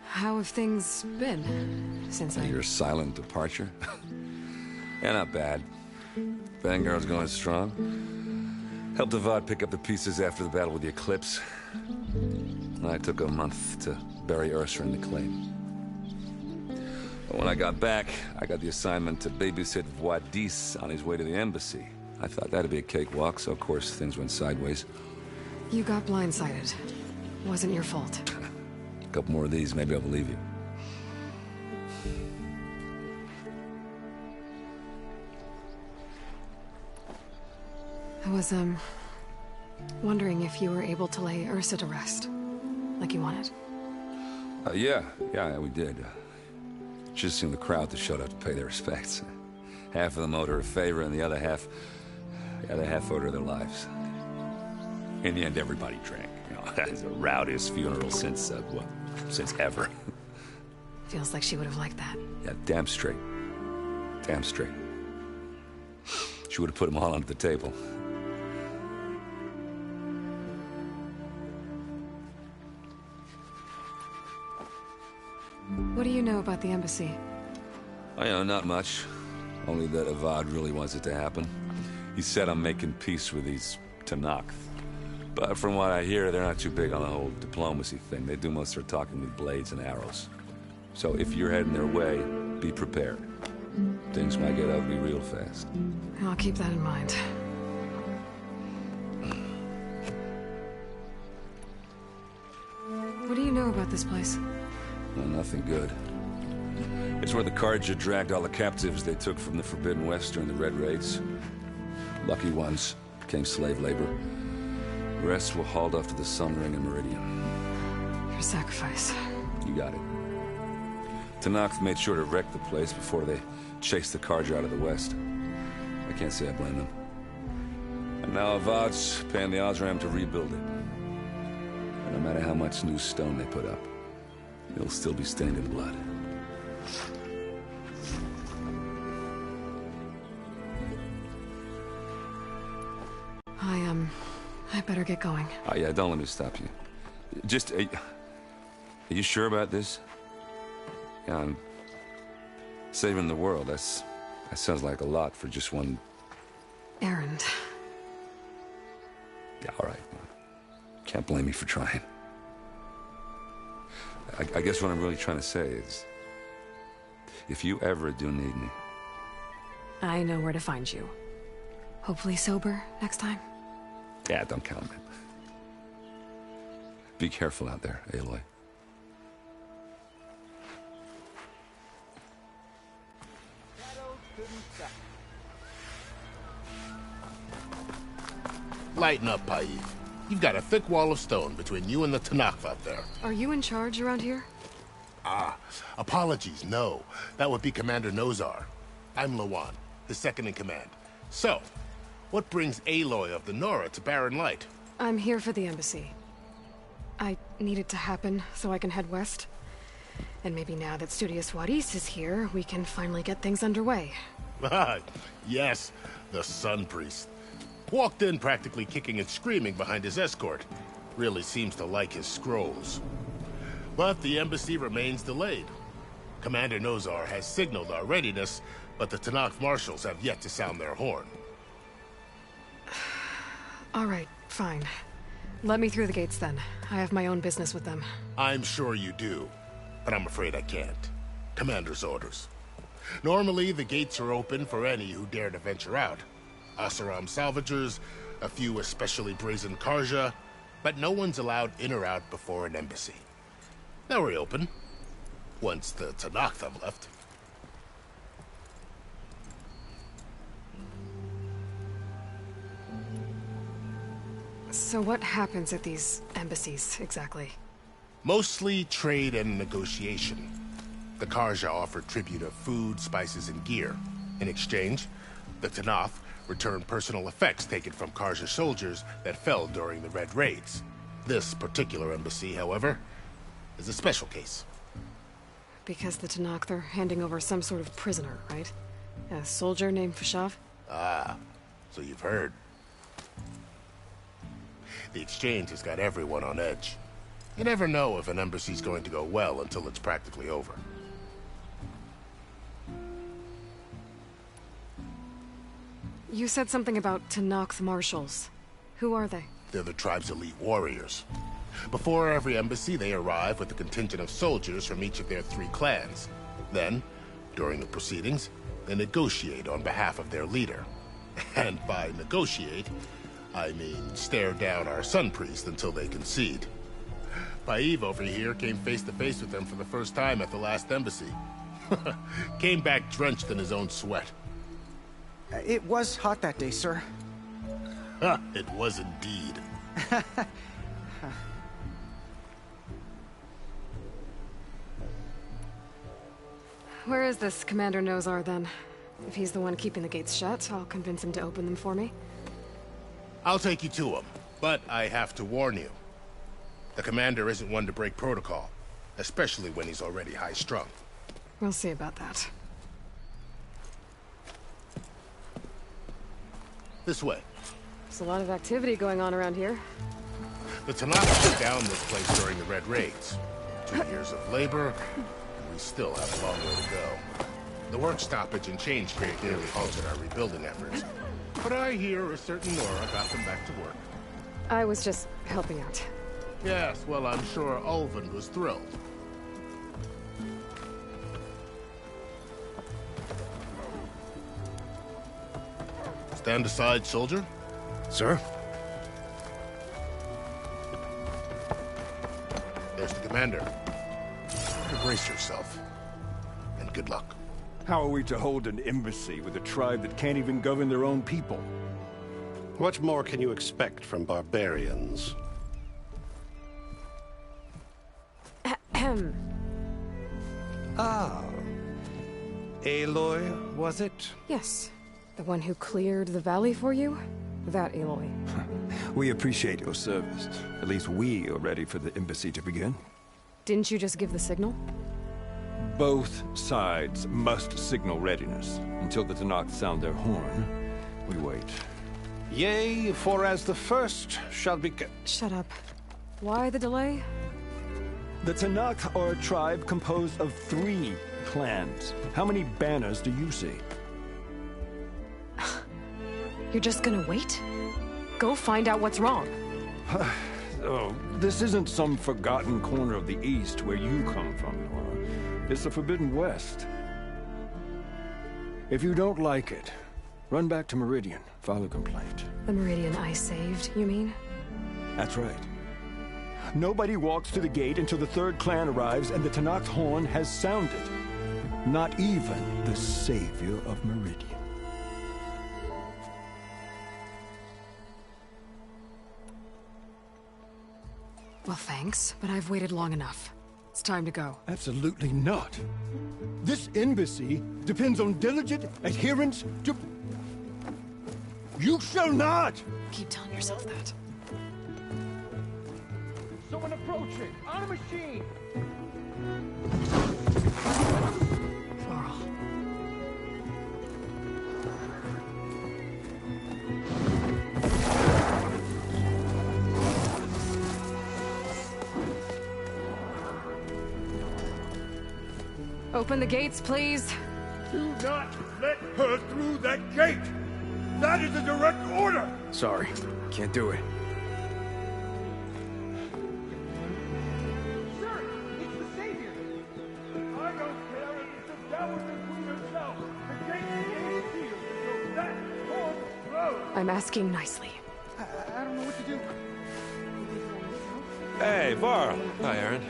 How have things been since Your silent departure? Yeah, not bad. Vanguard's going strong. Helped Avad pick up the pieces after the battle with the Eclipse. I took a month to bury Ursa in the claim. But when I got back, I got the assignment to babysit Wadis on his way to the embassy. I thought that'd be a cakewalk, so of course things went sideways. You got blindsided. Wasn't your fault. A couple more of these, maybe I'll believe you. I was, wondering if you were able to lay Ursa to rest, like you wanted. Yeah, we did. Just seemed the crowd that showed up to pay their respects. Half of them owed her a favor, and the other half owed her their lives. In the end, everybody drank. You know, it's the rowdiest funeral since ever. Feels like she would have liked that. Yeah, damn straight. Damn straight. She would have put them all under the table. What do you know about the embassy? I know, not much. Only that Avad really wants it to happen. He said I'm making peace with these Tenakth. But from what I hear, they're not too big on the whole diplomacy thing. They do most of their talking with blades and arrows. So if you're heading their way, be prepared. Things might get ugly real fast. I'll keep that in mind. What do you know about this place? Well, nothing good. It's where the Carja dragged all the captives they took from the Forbidden West during the Red Raids. Lucky ones became slave labor. The rest were hauled off to the Sun Ring and Meridian. Your sacrifice. You got it. Tenakth made sure to wreck the place before they chased the Carja out of the West. I can't say I blame them. And now Avad's paying the Osram to rebuild it. And no matter how much new stone they put up, it'll still be stained in blood. I better get going. Oh yeah, don't let me stop you. Just, are you sure about this? Yeah, I'm saving the world. That sounds like a lot for just one... errand. Yeah, all right. Can't blame me for trying. I guess what I'm really trying to say is, if you ever do need me... I know where to find you. Hopefully sober next time. Yeah, don't count on it. Be careful out there, Aloy. Lighten up, Paiv. You've got a thick wall of stone between you and the Tenakth out there. Are you in charge around here? Ah, apologies, no. That would be Commander Nozar. I'm Lawan, his second-in-command. So, what brings Aloy of the Nora to Barren Light? I'm here for the embassy. I need it to happen so I can head west. And maybe now that Studious Juarez is here, we can finally get things underway. Yes, the Sun Priest. Walked in practically kicking and screaming behind his escort. Really seems to like his scrolls. But the embassy remains delayed. Commander Nozar has signaled our readiness, but the Tenakth marshals have yet to sound their horn. All right, fine. Let me through the gates then. I have my own business with them. I'm sure you do, but I'm afraid I can't. Commander's orders. Normally, the gates are open for any who dare to venture out. Oseram salvagers, a few especially brazen Carja, but no one's allowed in or out before an embassy. Now we're open, once the Tenakth have left. So what happens at these embassies, exactly? Mostly trade and negotiation. The Carja offer tribute of food, spices, and gear. In exchange, the Tenakth return personal effects taken from Carja soldiers that fell during the Red Raids. This particular embassy, however, is a special case. Because the Tenakth are handing over some sort of prisoner, right? A soldier named Fashav? Ah, so you've heard. The exchange has got everyone on edge. You never know if an embassy's going to go well until it's practically over. You said something about Tenakth marshals. Who are they? They're the tribe's elite warriors. Before every embassy, they arrive with a contingent of soldiers from each of their 3 clans. Then, during the proceedings, they negotiate on behalf of their leader. And by negotiate, I mean stare down our Sun Priest until they concede. Paiv over here came face to face with them for the first time at the last embassy. Came back drenched in his own sweat. It was hot that day, sir. It was indeed. Where is this Commander Nozar, then? If he's the one keeping the gates shut, I'll convince him to open them for me. I'll take you to him, but I have to warn you. The commander isn't one to break protocol, especially when he's already high-strung. We'll see about that. This way. There's a lot of activity going on around here. The Tenakth put down this place during the Red Raids. 2 years of labor, and we still have a long way to go. The work stoppage and change gate nearly halted our rebuilding efforts. But I hear a certain Nora got them back to work. I was just helping out. Yes, well, I'm sure Ulvund was thrilled. Stand aside, soldier. Sir? There's the commander. Brace yourself. And good luck. How are we to hold an embassy with a tribe that can't even govern their own people? What more can you expect from barbarians? Ahem. Ah. Aloy, was it? Yes. The one who cleared the valley for you? That Aloy. We appreciate your service. At least we are ready for the embassy to begin. Didn't you just give the signal? Both sides must signal readiness. Until the Tenakth sound their horn, we wait. Yea, for as the first shall be... Shut up. Why the delay? The Tenakth are a tribe composed of 3 clans. How many banners do you see? You're just gonna wait? Go find out what's wrong. Oh, this isn't some forgotten corner of the East where you come from, Nora. It's the Forbidden West. If you don't like it, run back to Meridian, file a complaint. The Meridian I saved, you mean? That's right. Nobody walks to the gate until the 3rd clan arrives and the Tenakth horn has sounded. Not even the savior of Meridian. Well, thanks, but I've waited long enough. It's time to go. Absolutely not. This embassy depends on diligent adherence to... You shall not! Keep telling yourself that. Someone approaching! On a machine! Laurel. Open the gates, please. Do not let her through that gate! That is a direct order! Sorry, can't do it. Sir, it's the Savior! I don't care if it's the Dowager Queen herself! The gate is sealed until that horn blows! I'm asking nicely. I don't know what to do. Hey, Varl. Hi, Aaron.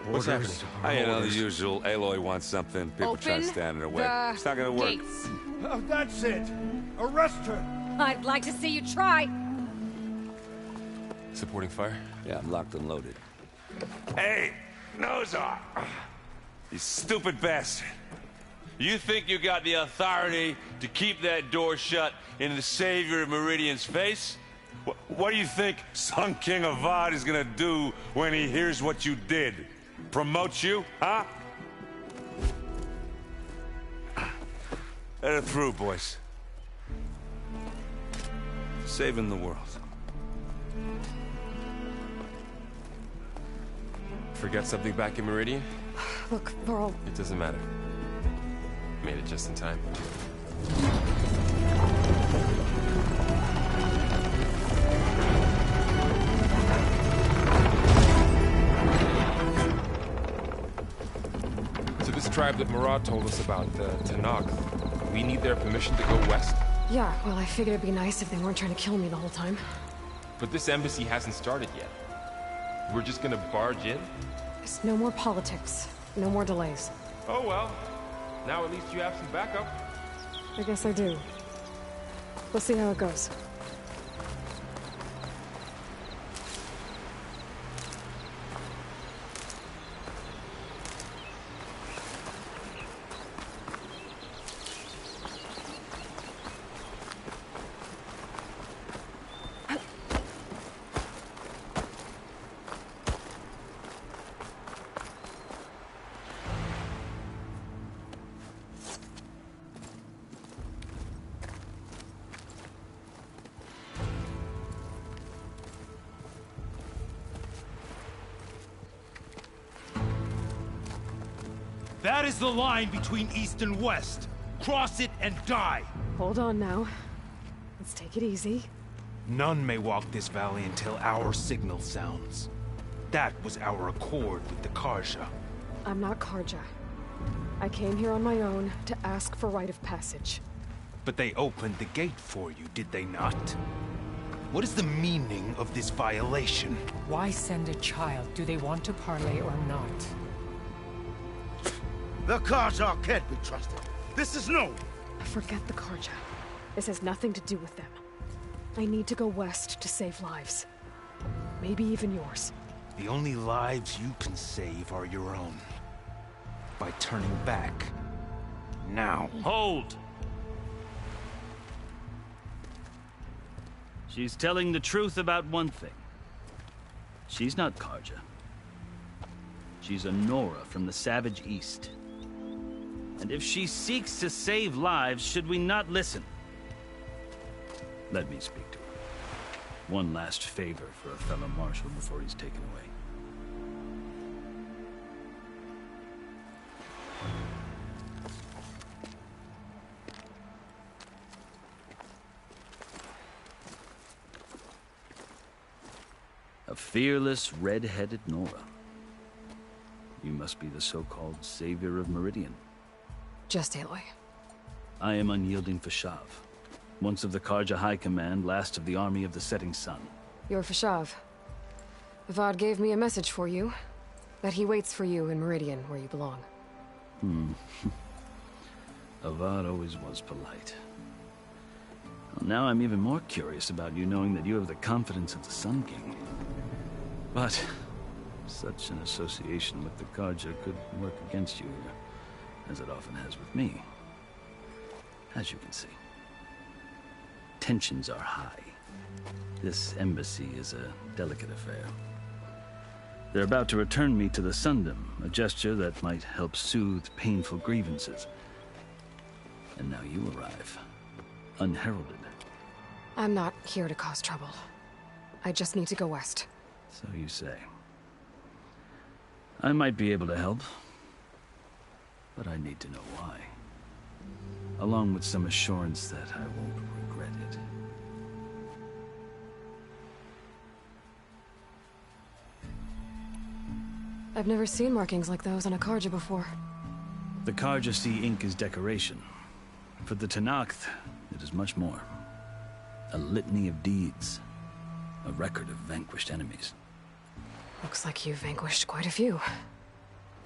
What's happening? You know, the usual. Aloy wants something. People try to stand in her way. It's not gonna work. Gates. Oh, that's it! Arrest her! I'd like to see you try. Supporting fire? Yeah, I'm locked and loaded. Hey, Nozar! You stupid bastard. You think you got the authority to keep that door shut in the Savior of Meridian's face? What do you think Sun King Avad is gonna do when he hears what you did? Promote you, huh? Let it through, boys. Saving the world. Forget something back in Meridian? Look, Laurel. It doesn't matter. Made it just in time. So this tribe that Murad told us about, the Tenakth, we need their permission to go west? Yeah, well, I figured it'd be nice if they weren't trying to kill me the whole time. But this embassy hasn't started yet. We're just gonna barge in? There's no more politics. No more delays. Oh well. Now at least you have some backup. I guess I do. We'll see how it goes. That is the line between East and West. Cross it and die. Hold on now. Let's take it easy. None may walk this valley until our signal sounds. That was our accord with the Carja. I'm not Carja. I came here on my own to ask for rite of passage. But they opened the gate for you, did they not? What is the meaning of this violation? Why send a child? Do they want to parley or not? The Carja can't be trusted. This is known. Forget the Carja. This has nothing to do with them. I need to go west to save lives. Maybe even yours. The only lives you can save are your own. By turning back. Now. Hold! She's telling the truth about one thing. She's not Carja. She's a Nora from the Savage East. And if she seeks to save lives, should we not listen? Let me speak to her. One last favor for a fellow marshal before he's taken away. A fearless, red-headed Nora. You must be the so-called savior of Meridian. Just Aloy. I am Unyielding Fashav, once of the Carja High Command, last of the Army of the Setting Sun. You're Fashav. Avad gave me a message for you. That he waits for you in Meridian, where you belong. Avad always was polite. Well, now I'm even more curious about you knowing that you have the confidence of the Sun King. But such an association with the Carja could work against you here, as it often has with me. As you can see, tensions are high. This embassy is a delicate affair. They're about to return me to the Sundom, a gesture that might help soothe painful grievances. And now you arrive, unheralded. I'm not here to cause trouble. I just need to go west. So you say. I might be able to help, but I need to know why. Along with some assurance that I won't regret it. I've never seen markings like those on a Carja before. The Carja see ink as decoration. For the Tenakth, it is much more. A litany of deeds. A record of vanquished enemies. Looks like you've vanquished quite a few.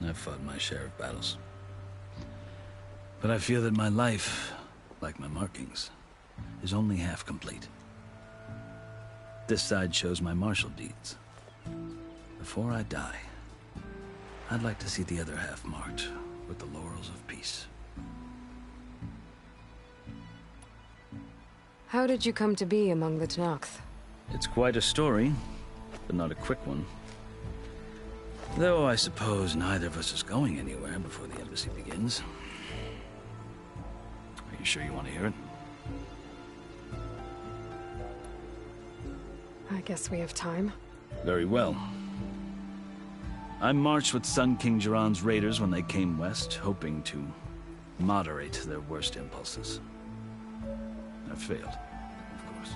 I've fought my share of battles. But I feel that my life, like my markings, is only half complete. This side shows my martial deeds. Before I die, I'd like to see the other half marked with the laurels of peace. How did you come to be among the Tenakth? It's quite a story, but not a quick one. Though I suppose neither of us is going anywhere before the embassy begins. Are you sure you want to hear it? I guess we have time. Very well. I marched with Sun King Jiran's raiders when they came west, hoping to moderate their worst impulses. I failed, of course.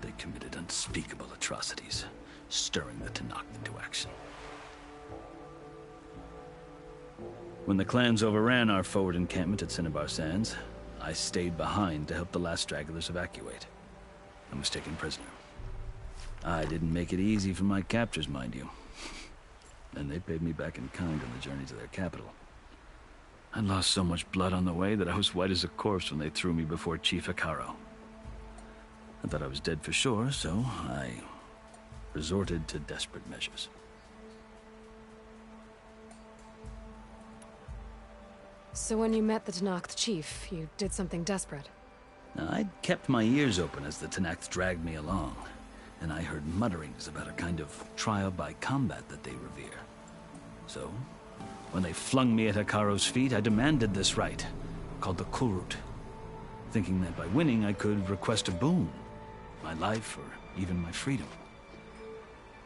They committed unspeakable atrocities, stirring the Tenakth into action. When the clans overran our forward encampment at Cinnabar Sands, I stayed behind to help the last stragglers evacuate. I was taken prisoner. I didn't make it easy for my captors, mind you. And they paid me back in kind on the journey to their capital. I lost so much blood on the way that I was white as a corpse when they threw me before Chief Hekarro. I thought I was dead for sure, so I resorted to desperate measures. So when you met the Tenakth chief, you did something desperate? I'd kept my ears open as the Tenakth dragged me along, and I heard mutterings about a kind of trial by combat that they revere. So, when they flung me at Hekarro's feet, I demanded this rite, called the Kulrut, thinking that by winning I could request a boon, my life or even my freedom.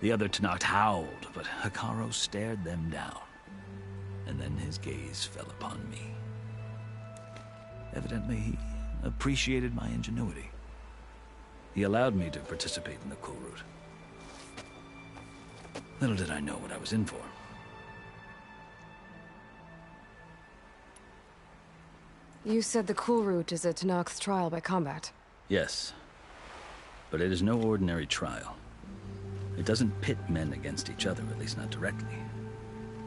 The other Tenakth howled, but Hekarro stared them down, and then his gaze fell upon me. Evidently, he appreciated my ingenuity. He allowed me to participate in the Cool Route. Little did I know what I was in for. You said the Cool Route is a Tenakth's trial by combat. Yes. But it is no ordinary trial. It doesn't pit men against each other, at least not directly.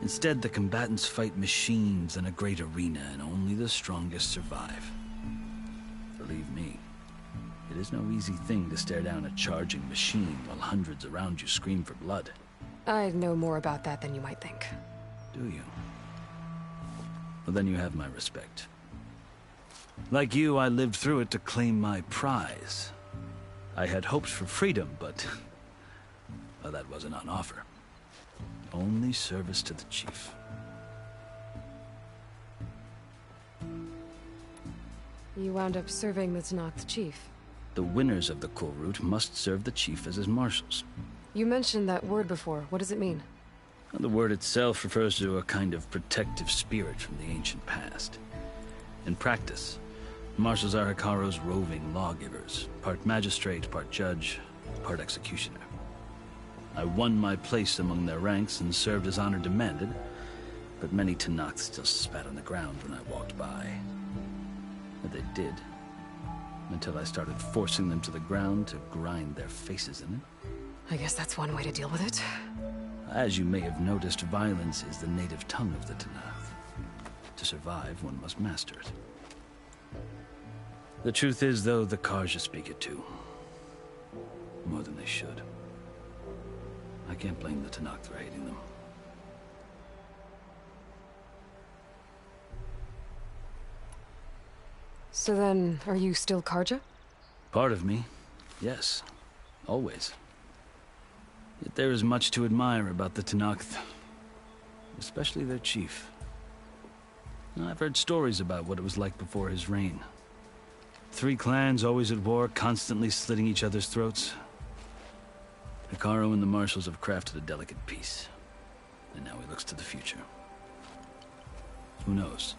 Instead, the combatants fight machines in a great arena, and only the strongest survive. Believe me, it is no easy thing to stare down a charging machine while hundreds around you scream for blood. I know more about that than you might think. Do you? Well, then you have my respect. Like you, I lived through it to claim my prize. I had hopes for freedom, but well, that wasn't on offer. Only service to the chief. You wound up serving the Tenakth chief. The winners of the Cool Route must serve the chief as his marshals. You mentioned that word before. What does it mean? Well, the word itself refers to a kind of protective spirit from the ancient past. In practice, marshals are Hekarro's roving lawgivers, part magistrate, part judge, part executioner. I won my place among their ranks and served as honor demanded, but many Tenakths still spat on the ground when I walked by. But they did, until I started forcing them to the ground to grind their faces in it. I guess that's one way to deal with it. As you may have noticed, violence is the native tongue of the Tenakth. To survive, one must master it. The truth is, though, the Carja speak it too. More than they should. I can't blame the Tenakth for hating them. So then, are you still Carja? Part of me, yes. Always. Yet there is much to admire about the Tenakth. Especially their chief. I've heard stories about what it was like before his reign. 3 clans always at war, constantly slitting each other's throats. Hekarro and the marshals have crafted a delicate peace. And now he looks to the future. Who knows?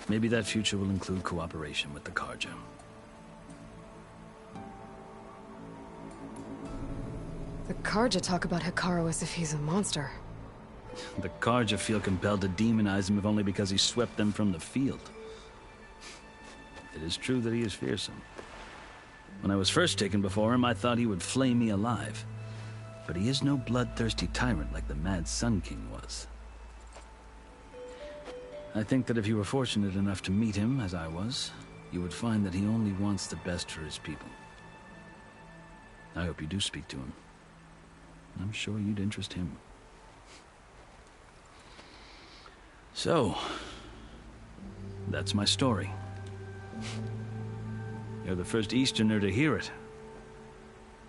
Maybe that future will include cooperation with the Carja. The Carja talk about Hekarro as if he's a monster. The Carja feel compelled to demonize him if only because he swept them from the field. It is true that he is fearsome. When I was first taken before him, I thought he would flay me alive. But he is no bloodthirsty tyrant like the Mad Sun King was. I think that if you were fortunate enough to meet him, as I was, you would find that he only wants the best for his people. I hope you do speak to him. I'm sure you'd interest him. So, that's my story. You're the first Easterner to hear it,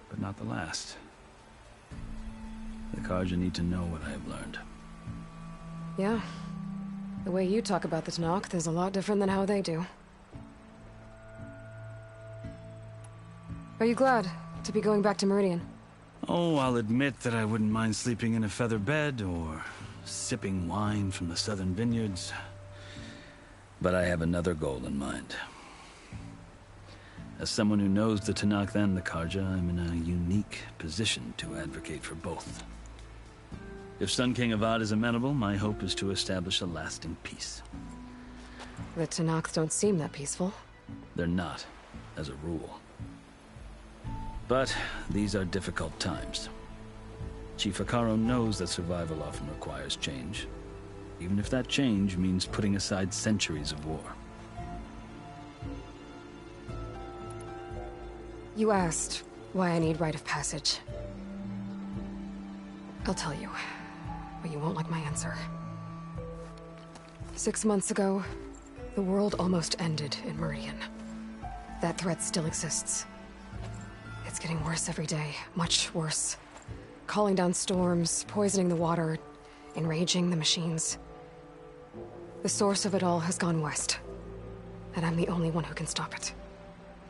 but not the last. The Carja need to know what I have learned. Yeah. The way you talk about the Tenakth is a lot different than how they do. Are you glad to be going back to Meridian? Oh, I'll admit that I wouldn't mind sleeping in a feather bed or sipping wine from the southern vineyards. But I have another goal in mind. As someone who knows the Tenakth and the Carja, I'm in a unique position to advocate for both. If Sun King Avad is amenable, my hope is to establish a lasting peace. The Tenakth don't seem that peaceful. They're not, as a rule. But these are difficult times. Chief Hekarro knows that survival often requires change, even if that change means putting aside centuries of war. You asked why I need rite of passage. I'll tell you, but you won't like my answer. 6 months ago, the world almost ended in Meridian. That threat still exists. It's getting worse every day, much worse. Calling down storms, poisoning the water, enraging the machines. The source of it all has gone west, and I'm the only one who can stop it.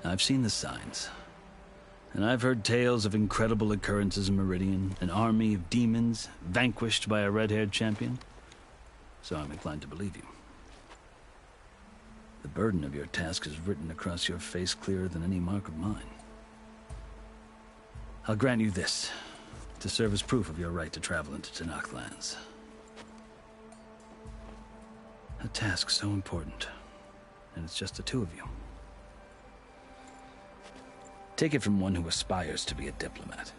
I've seen the signs. And I've heard tales of incredible occurrences in Meridian, an army of demons vanquished by a red-haired champion. So I'm inclined to believe you. The burden of your task is written across your face clearer than any mark of mine. I'll grant you this, to serve as proof of your right to travel into Tenakth lands. A task so important, and it's just the two of you. Take it from one who aspires to be a diplomat.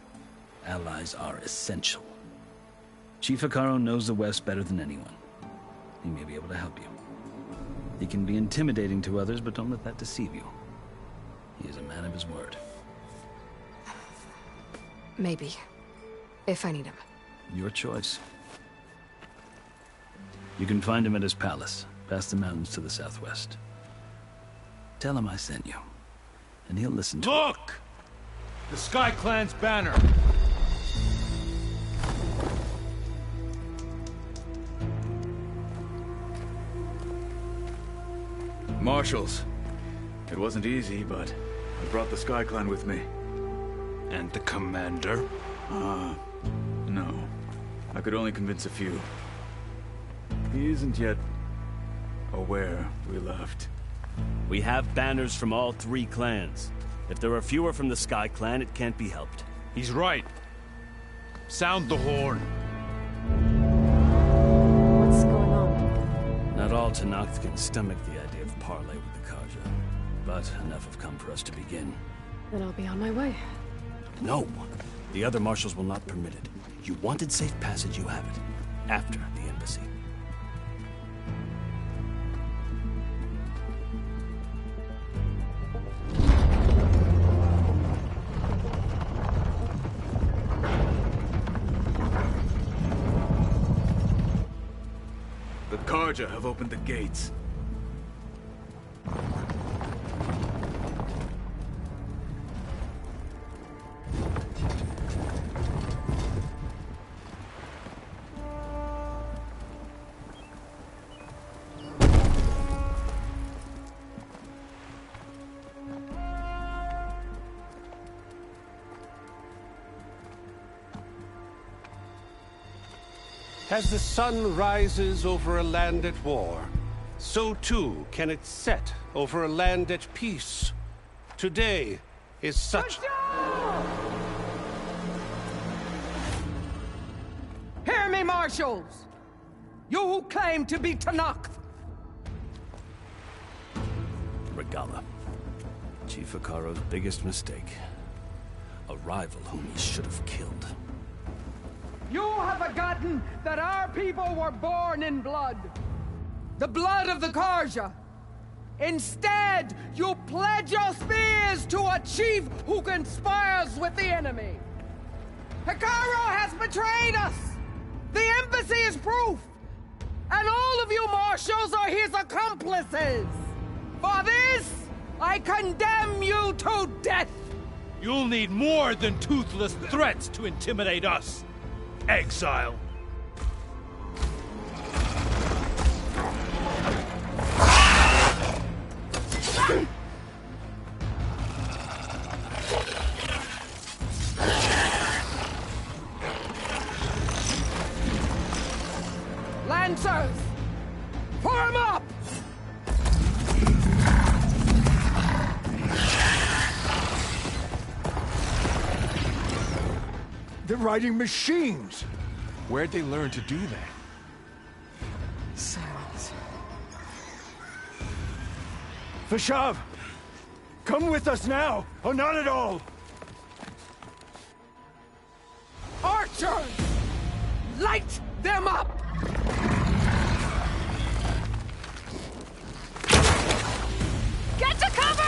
Allies are essential. Chief Hekarro knows the West better than anyone. He may be able to help you. He can be intimidating to others, but don't let that deceive you. He is a man of his word. Maybe. If I need him. Your choice. You can find him at his palace, past the mountains to the southwest. Tell him I sent you, and he'll listen to Look! The Sky Clan's banner! Marshals. It wasn't easy, but I brought the Sky Clan with me. And the commander? No. I could only convince a few. He isn't yet aware we left. We have banners from all 3 clans. If there are fewer from the Sky Clan, it can't be helped. He's right. Sound the horn. What's going on? Not all Tenakth can stomach the idea of parley with the Carja, but enough have come for us to begin. Then I'll be on my way. No. The other marshals will not permit it. You wanted safe passage, you have it. After the embassy. The Carja have opened the gates. As the sun rises over a land at war, so too can it set over a land at peace. Today is such... Hear me, marshals! You who claim to be Tenakth! Regalla. Chief Hekarro's biggest mistake. A rival whom he should have killed. You have forgotten that our people were born in blood. The blood of the Carja. Instead, you pledge your spears to a chief who conspires with the enemy. Hekarro has betrayed us. The embassy is proof. And all of you marshals are his accomplices. For this, I condemn you to death. You'll need more than toothless threats to intimidate us. Exile. Lancers, form up! They're riding machines! Where'd they learn to do that? Silence. Vashav! Come with us now, or not at all! Archers! Light them up! Get to cover!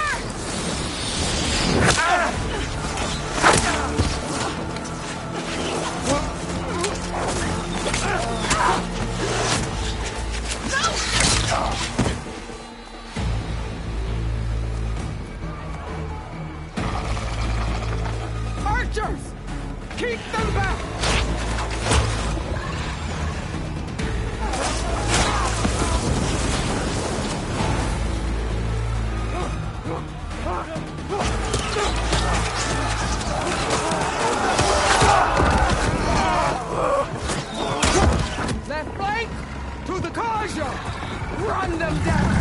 Archers! Keep them back! Left flank! To the Carja! Run them down!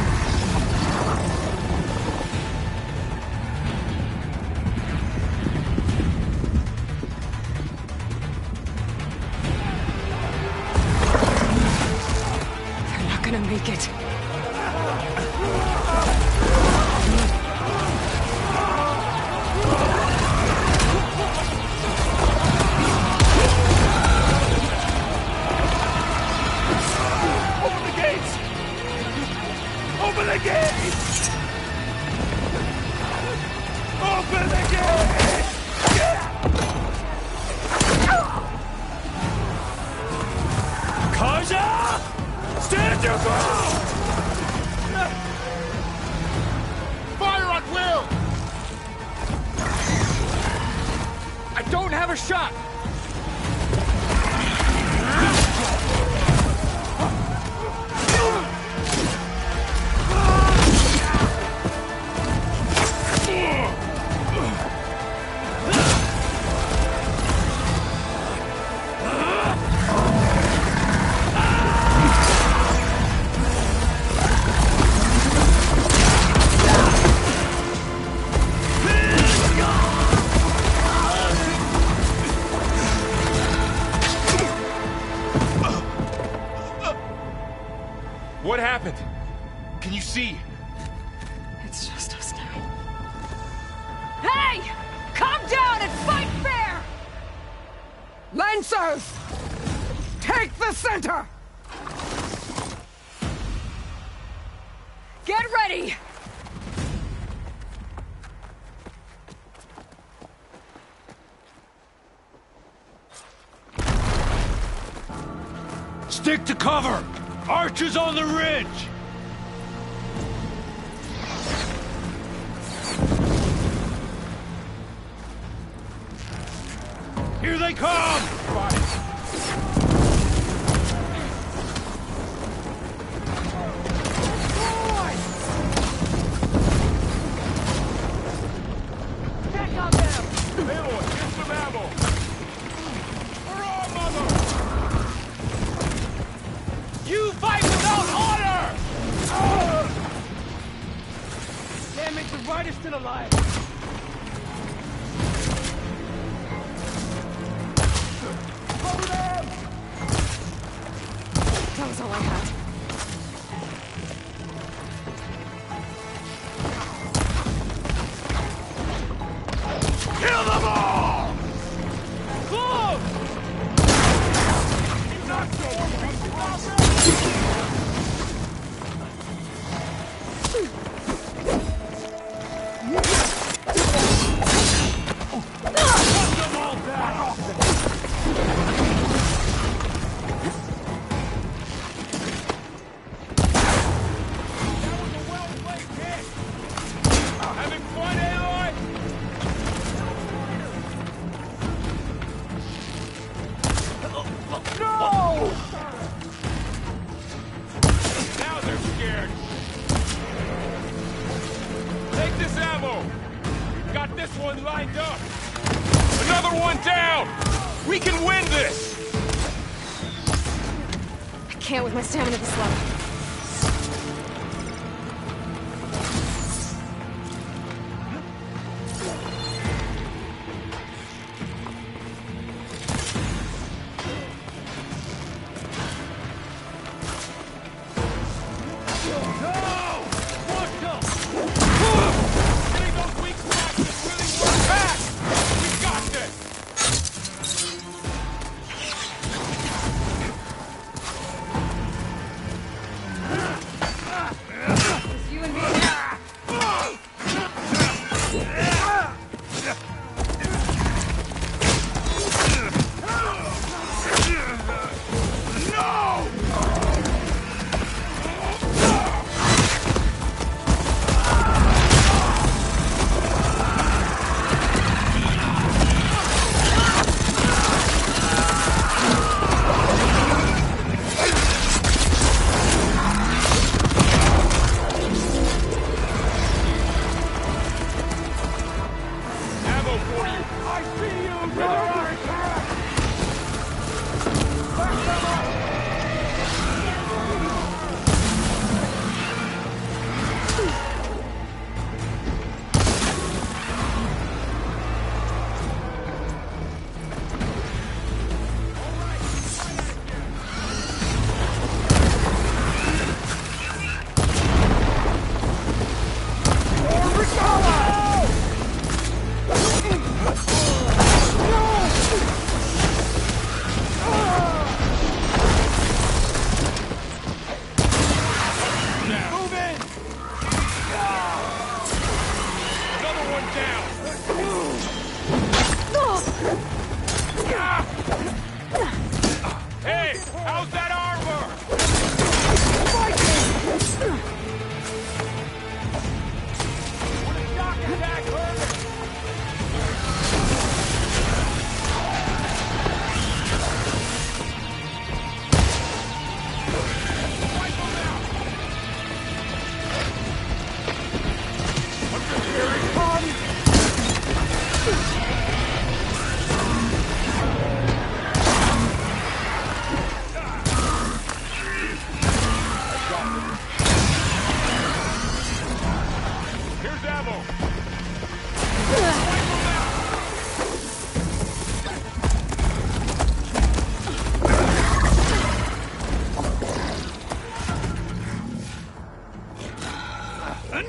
gonna make it. Open the gates! Open the gates! Open the gates! Karja! Stand your ground! Fire on Will! I don't have a shot! What happened? Can you see? It's just us now. Hey! Calm down and fight fair! Lancers! Take the center! Get ready! Stick to cover! Archers on the ridge! Here they come! Check on them! Aloy, get some ammo! Hurrah, mother! You fight without honor! Damn it, the right is still alive! That was all I had. Kill them all! Close! Not so having fun, Aloy? No! Now they're scared. Take this ammo. We've got this one lined up. Another one down. We can win this. I can't with my stamina this low.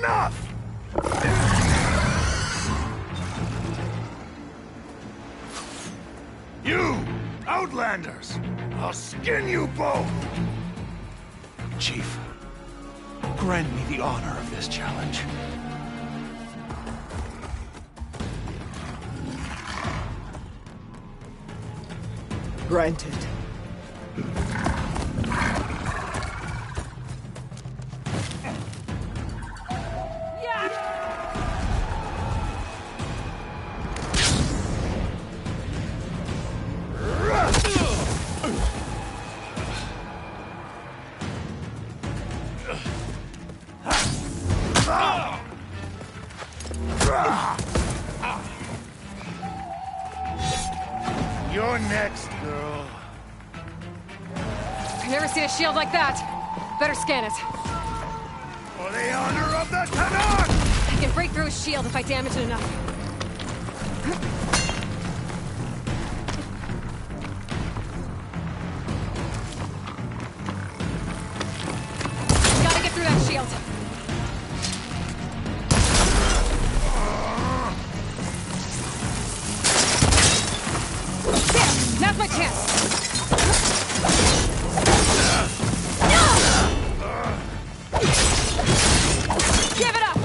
enough! You, Outlanders! I'll skin you both! Chief, grant me the honor of this challenge. Granted. You're next, girl. I've never seen a shield like that. Better scan it. For the honor of the Tenakth! I can break through his shield if I damage it enough. Gotta get through that shield. There! Now's my chance! Give it up!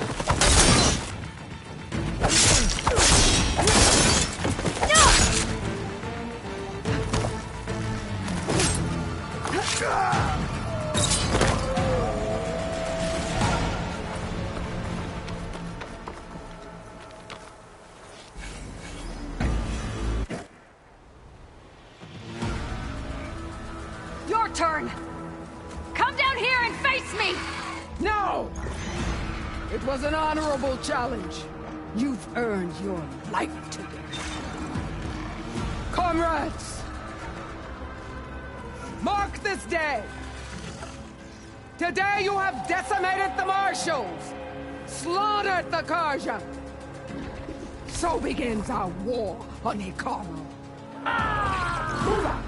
Your turn! Come down here and face me! No! It was an honorable challenge. You've earned your life today. Comrades! Mark this day! Today you have decimated the Marshals! Slaughtered the Carja! So begins our war on Hekarro. Move out!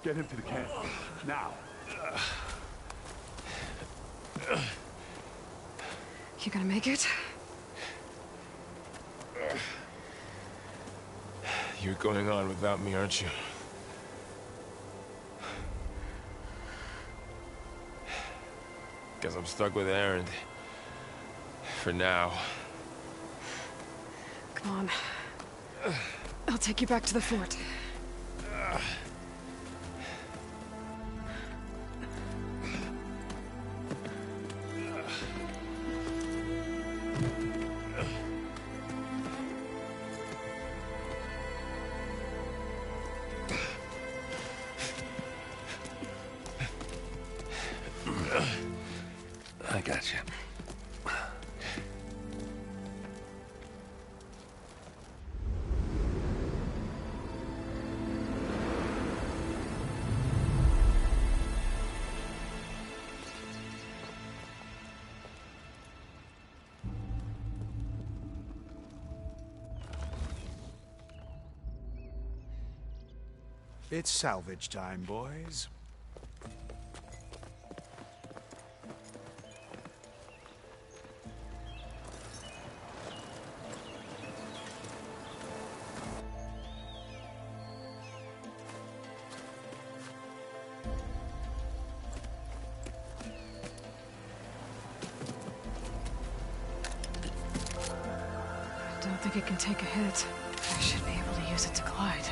Get him to the camp. Now. You gonna make it? You're going on without me, aren't you? Guess I'm stuck with Erend. For now. Come on. I'll take you back to the fort. I got you. It's salvage time, boys. I don't think it can take a hit. I should be able to use it to glide.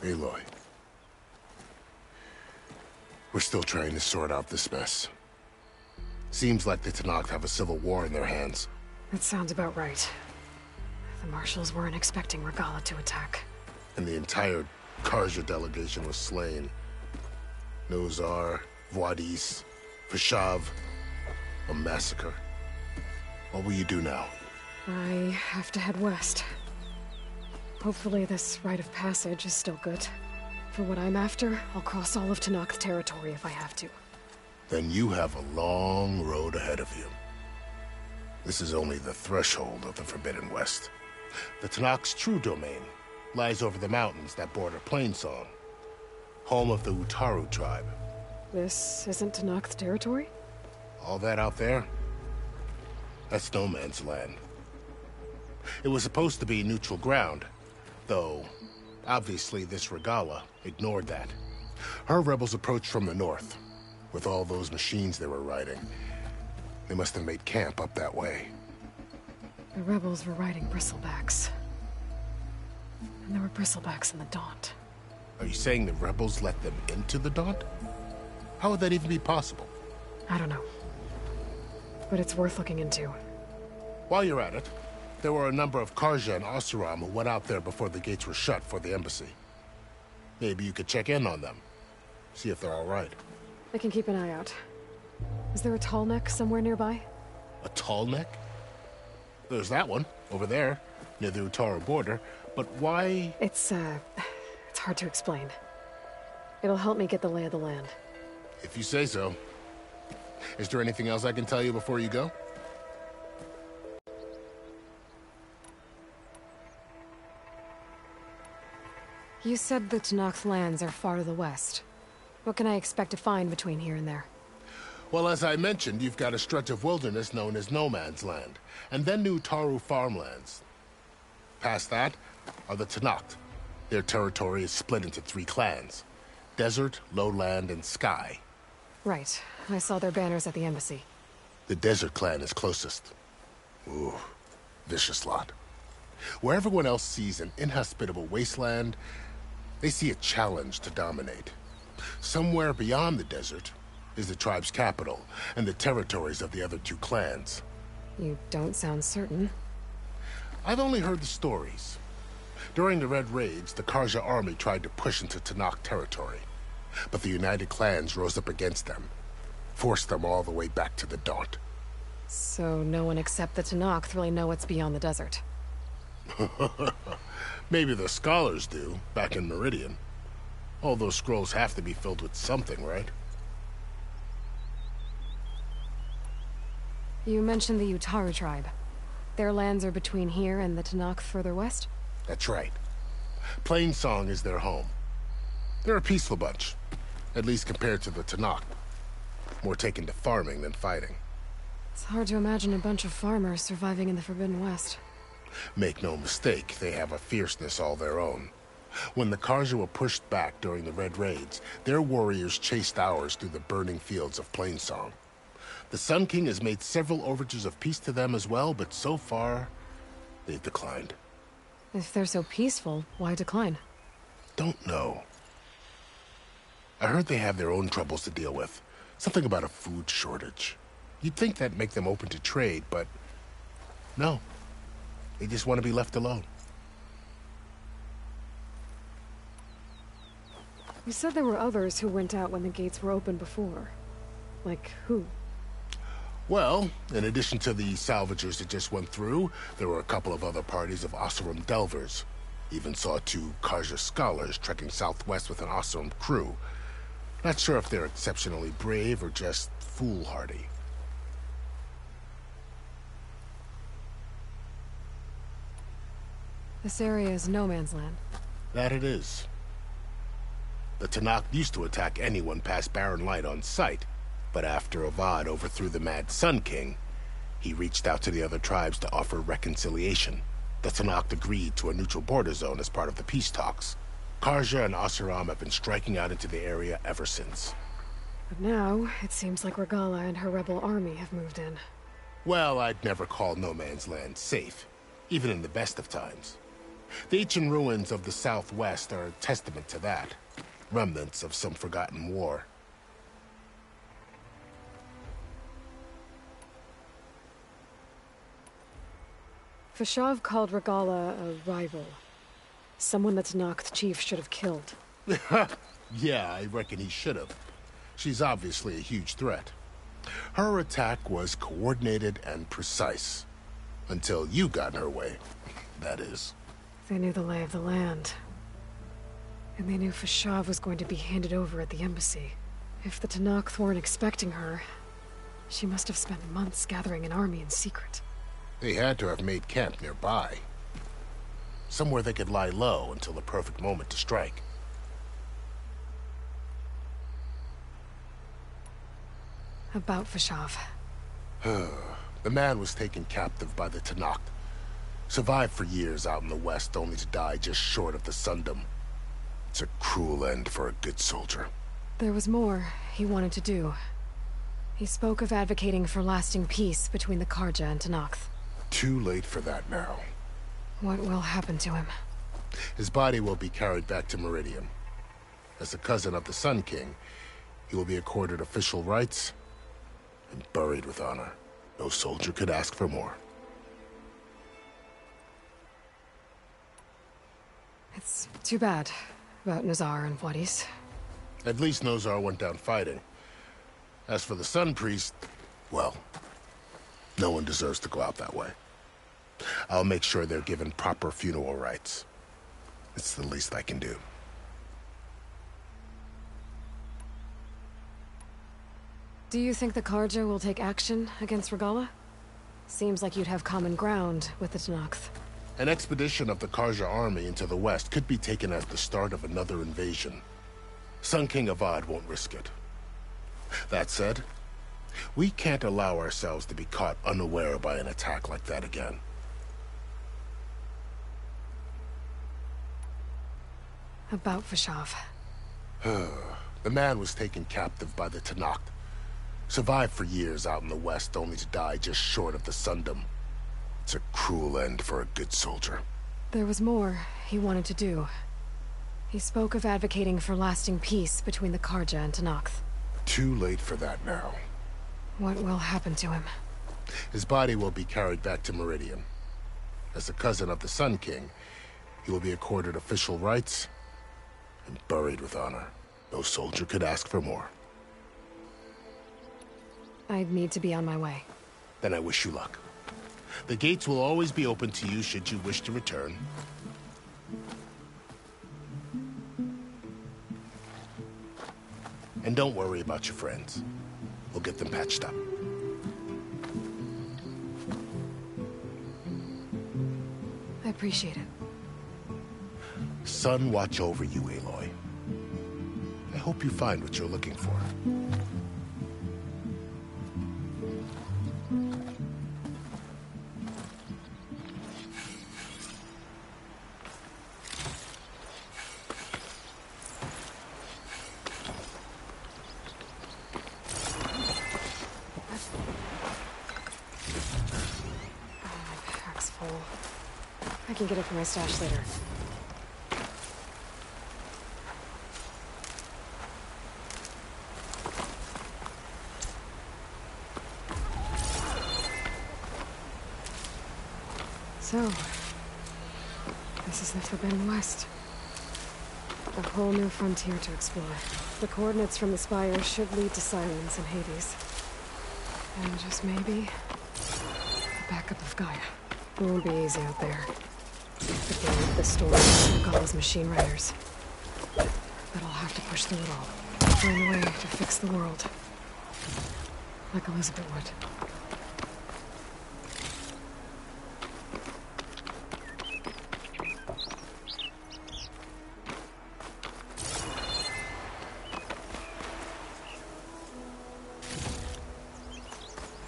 Aloy. We're still trying to sort out this mess. Seems like the Tenakth have a civil war in their hands. That sounds about right. The Marshals weren't expecting Regalla to attack. And the entire Carja delegation was slain. Nozar, Vuadis, Fashav, a massacre. What will you do now? I have to head west. Hopefully this rite of passage is still good. For what I'm after, I'll cross all of Tenakth territory if I have to. Then you have a long road ahead of you. This is only the threshold of the Forbidden West. The Tenakth's true domain lies over the mountains that border Plainsong, home of the Utaru tribe. This isn't Tenakth territory? All that out there? That's no man's land. It was supposed to be neutral ground, though obviously this Regalla ignored that. Her rebels approached from the north. With all those machines they were riding, they must have made camp up that way. The rebels were riding bristlebacks. And there were bristlebacks in the Daunt. Are you saying the rebels let them into the Daunt? How would that even be possible? I don't know. But it's worth looking into. While you're at it, there were a number of Carja and Oseram who went out there before the gates were shut for the embassy. Maybe you could check in on them. See if they're all right. I can keep an eye out. Is there a tall neck somewhere nearby? A tall neck? There's that one, over there, near the Utaru border. But why? It's hard to explain. It'll help me get the lay of the land. If you say so. Is there anything else I can tell you before you go? You said the Tenakth lands are far to the west. What can I expect to find between here and there? Well, as I mentioned, you've got a stretch of wilderness known as No Man's Land, and then the Utaru farmlands. Past that are the Tenakth. Their territory is split into 3 clans: Desert, Lowland, and Sky. Right. I saw their banners at the embassy. The Desert clan is closest. Ooh, vicious lot. Where everyone else sees an inhospitable wasteland, they see a challenge to dominate. Somewhere beyond the desert is the tribe's capital and the territories of the other 2 clans. You don't sound certain. I've only heard the stories. During the Red Raids, the Carja army tried to push into Tenakth territory, but the United Clans rose up against them, forced them all the way back to the Daunt. So no one except the Tenakth really know what's beyond the desert. Maybe the scholars do, back in Meridian. All those scrolls have to be filled with something, right? You mentioned the Utaru tribe. Their lands are between here and the Tenakth further west? That's right. Plainsong is their home. They're a peaceful bunch, at least compared to the Tenakth. More taken to farming than fighting. It's hard to imagine a bunch of farmers surviving in the Forbidden West. Make no mistake, they have a fierceness all their own. When the Carja were pushed back during the Red Raids, their warriors chased ours through the burning fields of Plainsong. The Sun King has made several overtures of peace to them as well, but so far, they've declined. If they're so peaceful, why decline? Don't know. I heard they have their own troubles to deal with. Something about a food shortage. You'd think that'd make them open to trade, but no. They just want to be left alone. You said there were others who went out when the gates were open before. Like who? Well, in addition to the salvagers that just went through, there were a couple of other parties of Oseram delvers. Even saw 2 Carja scholars trekking southwest with an Oseram crew. Not sure if they're exceptionally brave or just foolhardy. This area is no man's land. That it is. The Tenakth used to attack anyone past Barren Light on sight, but after Avad overthrew the Mad Sun King, he reached out to the other tribes to offer reconciliation. The Tenakth agreed to a neutral border zone as part of the peace talks. Carja and Oseram have been striking out into the area ever since. But now, it seems like Regalla and her rebel army have moved in. Well, I'd never call No Man's Land safe, even in the best of times. The ancient ruins of the Southwest are a testament to that. Remnants of some forgotten war. Fashav called Regalla a rival. Someone the Tenakth chief should have killed. Yeah, I reckon he should have. She's obviously a huge threat. Her attack was coordinated and precise. Until you got in her way, that is. They knew the lay of the land. And they knew Fashav was going to be handed over at the embassy. If the Tenakth weren't expecting her, she must have spent months gathering an army in secret. They had to have made camp nearby. Somewhere they could lie low until the perfect moment to strike. About Fashav. The man was taken captive by the Tenakth. Survived for years out in the west, only to die just short of the Sundom. It's a cruel end for a good soldier. There was more he wanted to do. He spoke of advocating for lasting peace between the Karja and Tenakth. Too late for that now. What will happen to him? His body will be carried back to Meridian. As a cousin of the Sun King, he will be accorded official rights and buried with honor. No soldier could ask for more. It's too bad about Nazar and Wadis. At least Nozar went down fighting. As for the Sun Priest, well, no one deserves to go out that way. I'll make sure they're given proper funeral rites. It's the least I can do. Do you think the Karja will take action against Regalla? Seems like you'd have common ground with the Tenakth. An expedition of the Karja army into the west could be taken as the start of another invasion. Sun King Avad won't risk it. That said, we can't allow ourselves to be caught unaware by an attack like that again. About Fashav. The man was taken captive by the Tenakth. Survived for years out in the west, only to die just short of the Sundom. It's a cruel end for a good soldier. There was more he wanted to do. He spoke of advocating for lasting peace between the Karja and Tenakth. Too late for that now. What will happen to him? His body will be carried back to Meridian. As a cousin of the Sun King, he will be accorded official rights and buried with honor. No soldier could ask for more. I'd need to be on my way. Then I wish you luck. The gates will always be open to you should you wish to return. And don't worry about your friends. We'll get them patched up. I appreciate it. Sun watch over you, Aloy. I hope you find what you're looking for. I can get it from my stash later. So, this is the Forbidden West. A whole new frontier to explore. The coordinates from the spire should lead to Silence and Hades. And just maybe, the backup of Gaia. It won't be easy out there. The game of the story of Galla's machine riders. But I'll have to push through it all. Find a way to fix the world. Like Elizabeth would.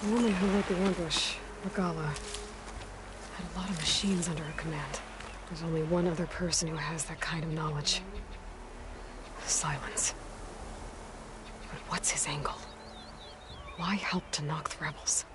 The woman who led the ambush, Regalla, had a lot of machines under her command. There's only one other person who has that kind of knowledge. Silence. But what's his angle? Why help Tenakth rebels?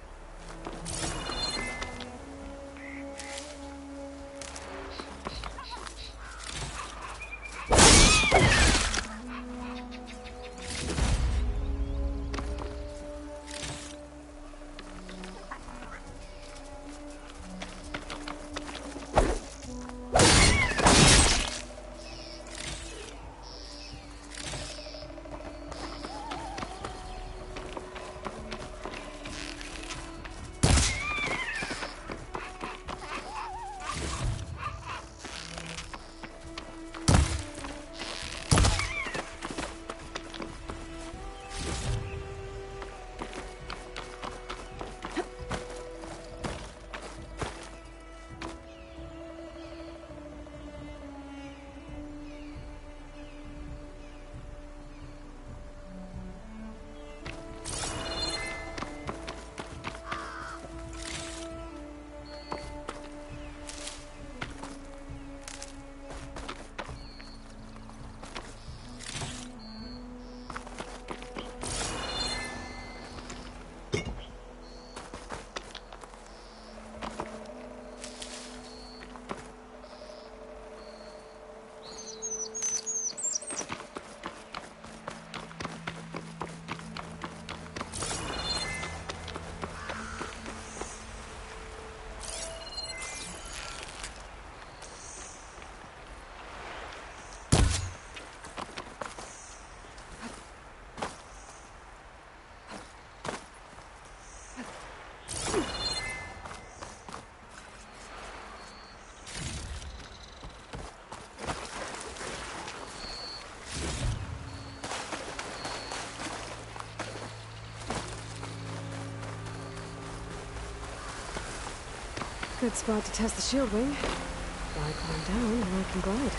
Good spot to test the shield wing. If I climb down, then I can glide.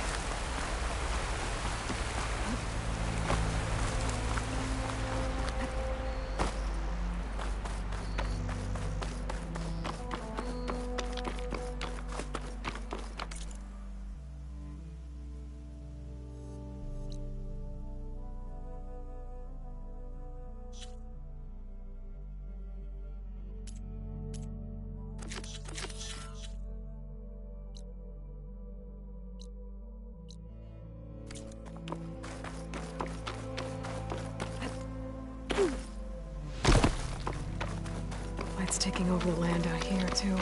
Light's taking over the land out here, too.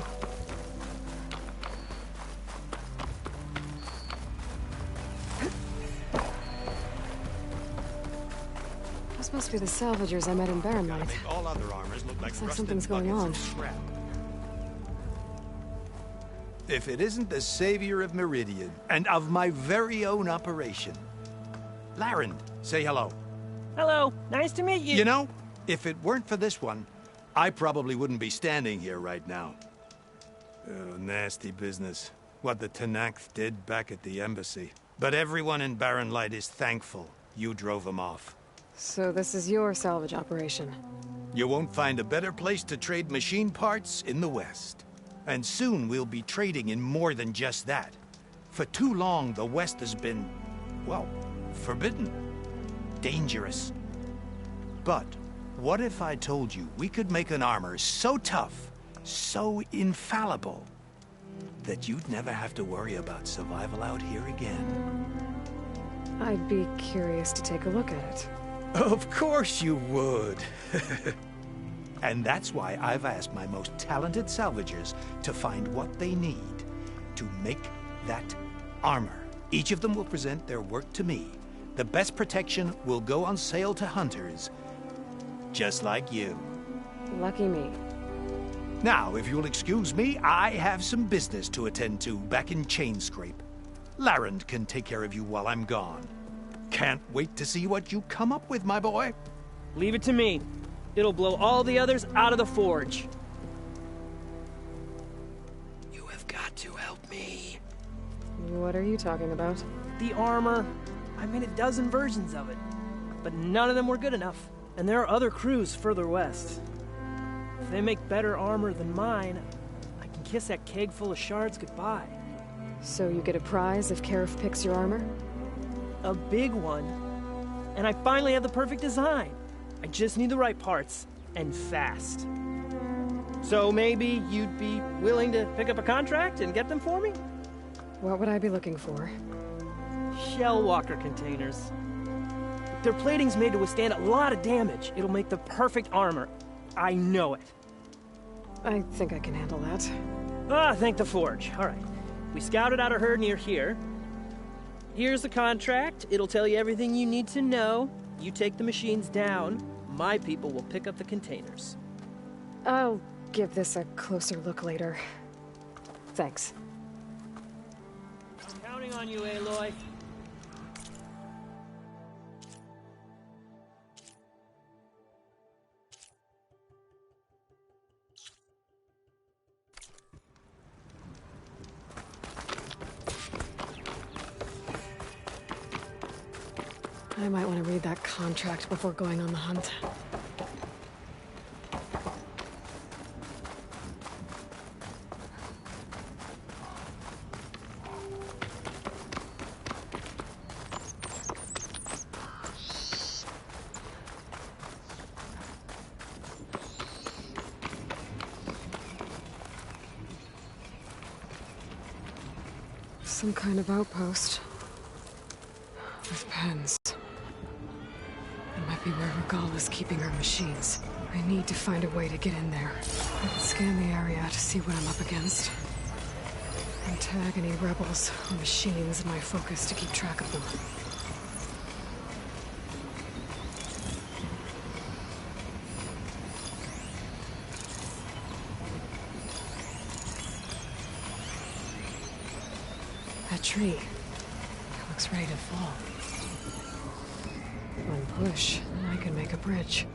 This must be the salvagers I met in Barren Light. All other armors look like Looks like something's going on. If it isn't the savior of Meridian, and of my very own operation. Larend, say hello. Hello, nice to meet you. You know, if it weren't for this one, I probably wouldn't be standing here right now. Oh, nasty business. What the Tenakth did back at the embassy. But everyone in Barren Light is thankful you drove them off. So this is your salvage operation? You won't find a better place to trade machine parts in the West. And soon we'll be trading in more than just that. For too long, the West has been, well, forbidden. Dangerous. But what if I told you we could make an armor so tough, so infallible, that you'd never have to worry about survival out here again? I'd be curious to take a look at it. Of course you would. And that's why I've asked my most talented salvagers to find what they need to make that armor. Each of them will present their work to me. The best protection will go on sale to hunters, just like you. Lucky me. Now, if you'll excuse me, I have some business to attend to back in Chainscrape. Larend can take care of you while I'm gone. Can't wait to see what you come up with, my boy. Leave it to me. It'll blow all the others out of the forge. You have got to help me. What are you talking about? The armor. I made a dozen versions of it, but none of them were good enough. And there are other crews further west. If they make better armor than mine, I can kiss that keg full of shards goodbye. So you get a prize if Karif picks your armor? A big one. And I finally have the perfect design. I just need the right parts, and fast. So maybe you'd be willing to pick up a contract and get them for me? What would I be looking for? Shellwalker containers. Their plating's made to withstand a lot of damage. It'll make the perfect armor. I know it. I think I can handle that. Ah, thank the Forge. All right. We scouted out a herd near here. Here's the contract. It'll tell you everything you need to know. You take the machines down. My people will pick up the containers. I'll give this a closer look later. Thanks. Counting on you, Aloy. I might want to read that contract before going on the hunt. Some kind of outpost. With pens. It might be where Regala's keeping her machines. I need to find a way to get in there. I can scan the area to see what I'm up against. And tag any rebels or machines in my focus to keep track of them. That tree. It looks ready to fall. One push, and I can make a bridge.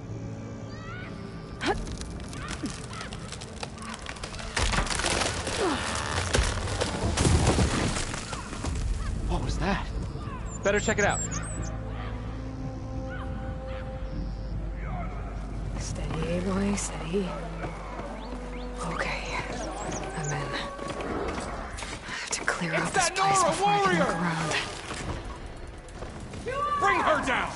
What was that? Better check it out. Steady, boy, steady. Okay, I'm in. I have to clear out this place before I can look around. Bring her down!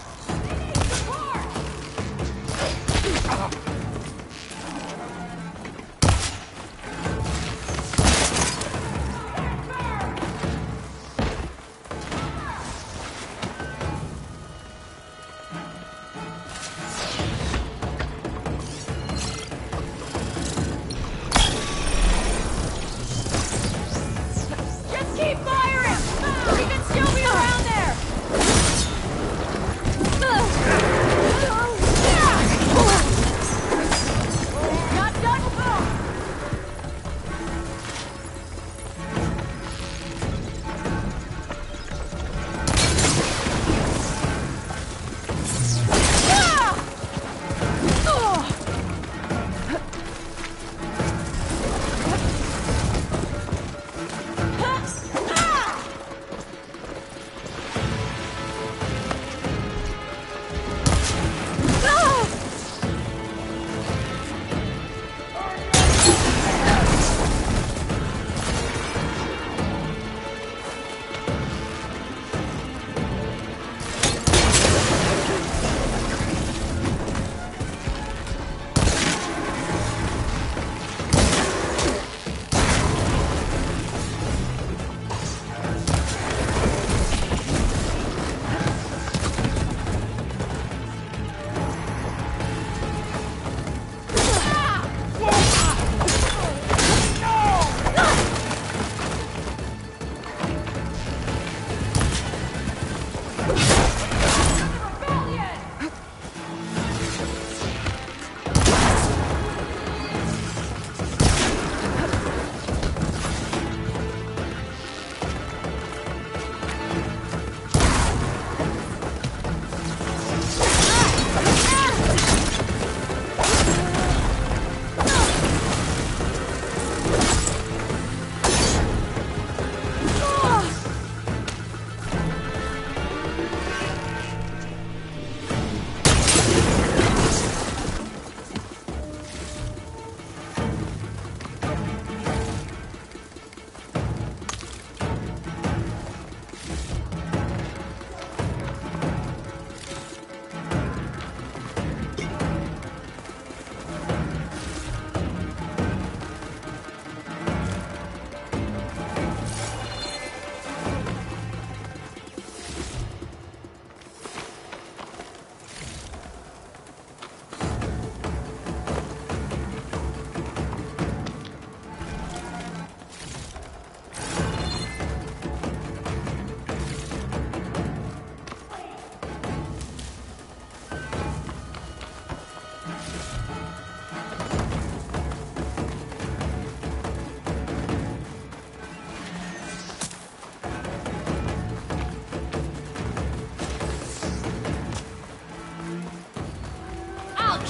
Just keep firing! We can still be around there! Not done!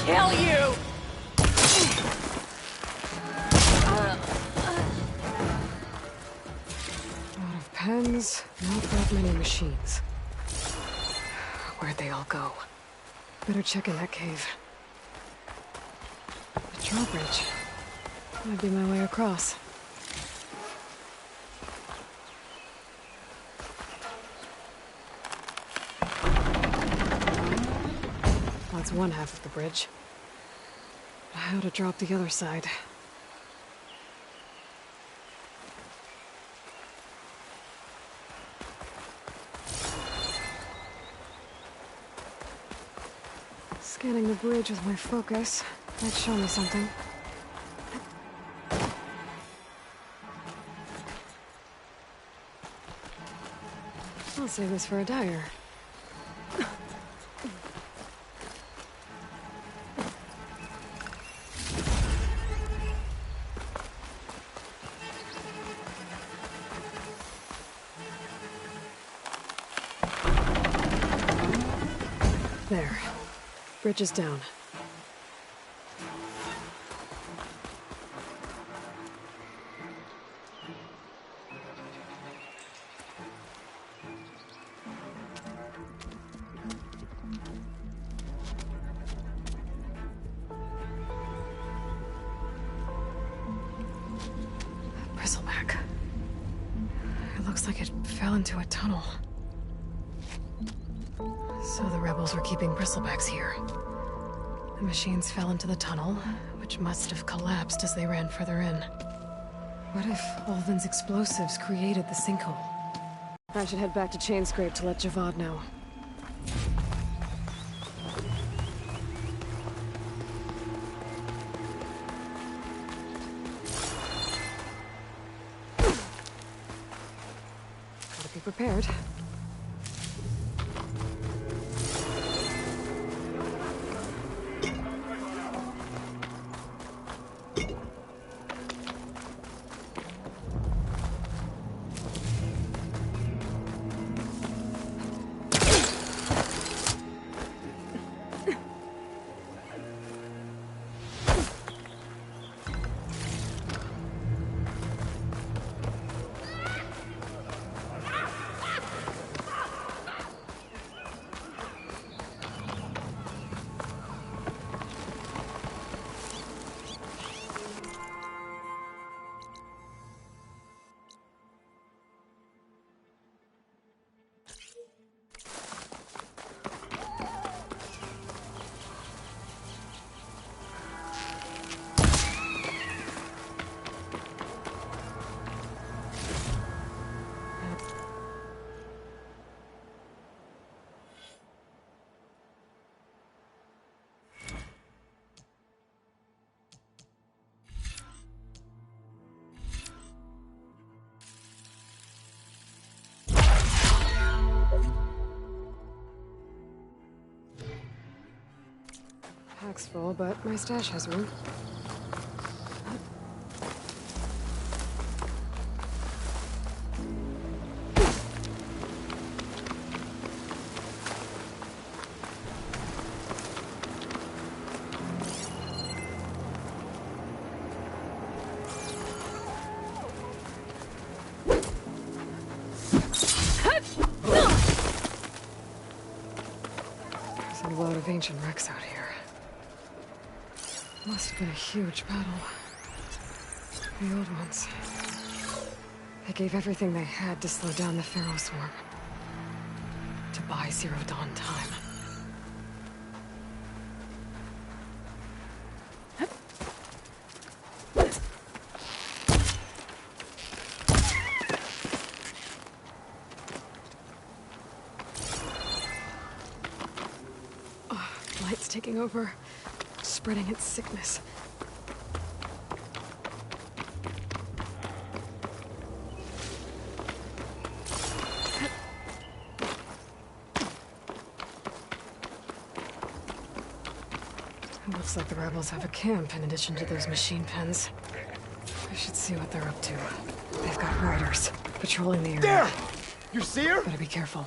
Kill you! Lot of pens, not that many machines. Where'd they all go? Better check in that cave. A drawbridge. Might be my way across. That's one half of the bridge. How to drop the other side. Scanning the bridge with my focus might show me something. I'll save this for a dyer. There. Bridge is down. Looks like it fell into a tunnel. So the rebels were keeping bristlebacks here. The machines fell into the tunnel, which must have collapsed as they ran further in. What if Ulvin's explosives created the sinkhole? I should head back to Chainscrape to let Javad know. Gotta be prepared. Pack's full, but my stash has room. There's a lot of ancient wrecks out here. Must have been a huge battle. The old ones. They gave everything they had to slow down the Pharaoh swarm. To buy Zero Dawn time. Oh, light's taking over. Spreading its sickness. It looks like the rebels have a camp in addition to those machine pens. I should see what they're up to. They've got riders patrolling the area. There! You see her? Better be careful.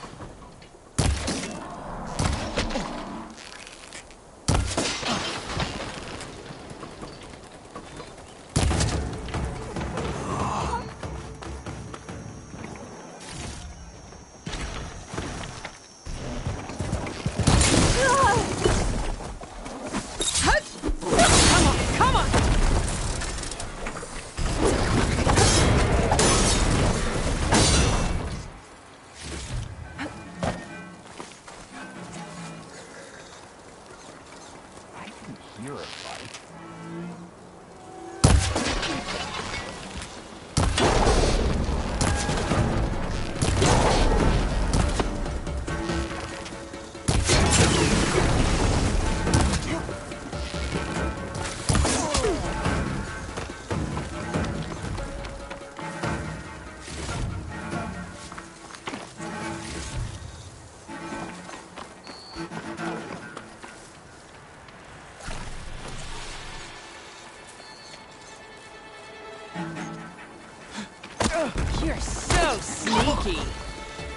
You're so sneaky.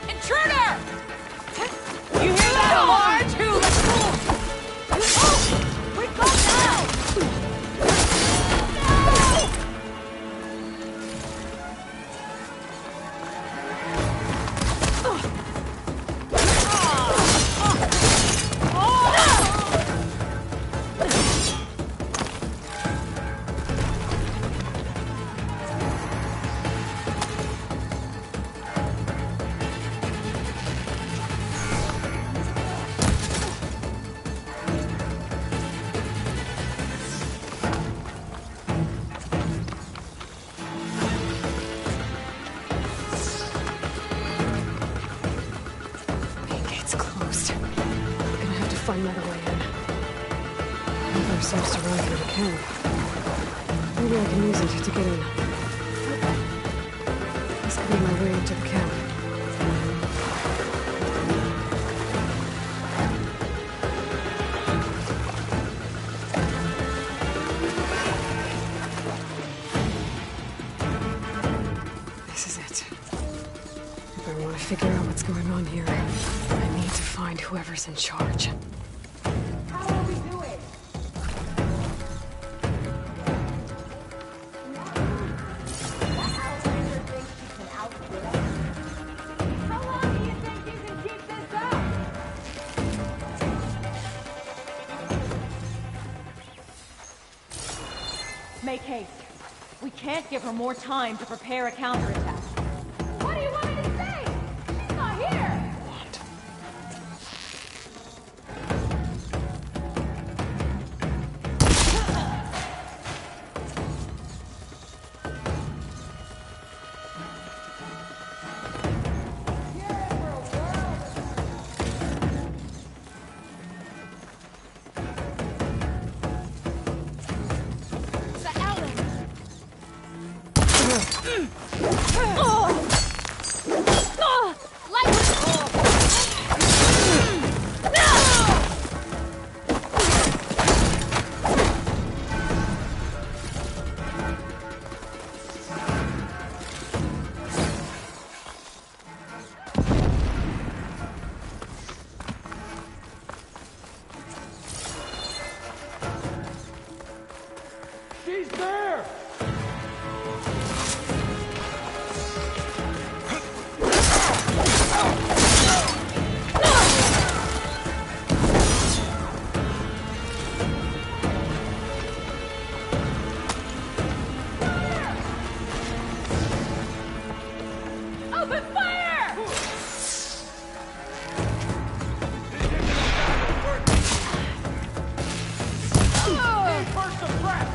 Intruder! You hear that, Large? Who? Let's move! Oh! We go now! another way in. River seems to run through the camp. Maybe I can use it to get in. This could be my way into the camp. This is it. If I want to figure out what's going on here, I need to find whoever's in charge. Make haste. We can't give her more time to prepare a counterattack. What do you want me to say? She's not here! She's there! Open fire! First the press!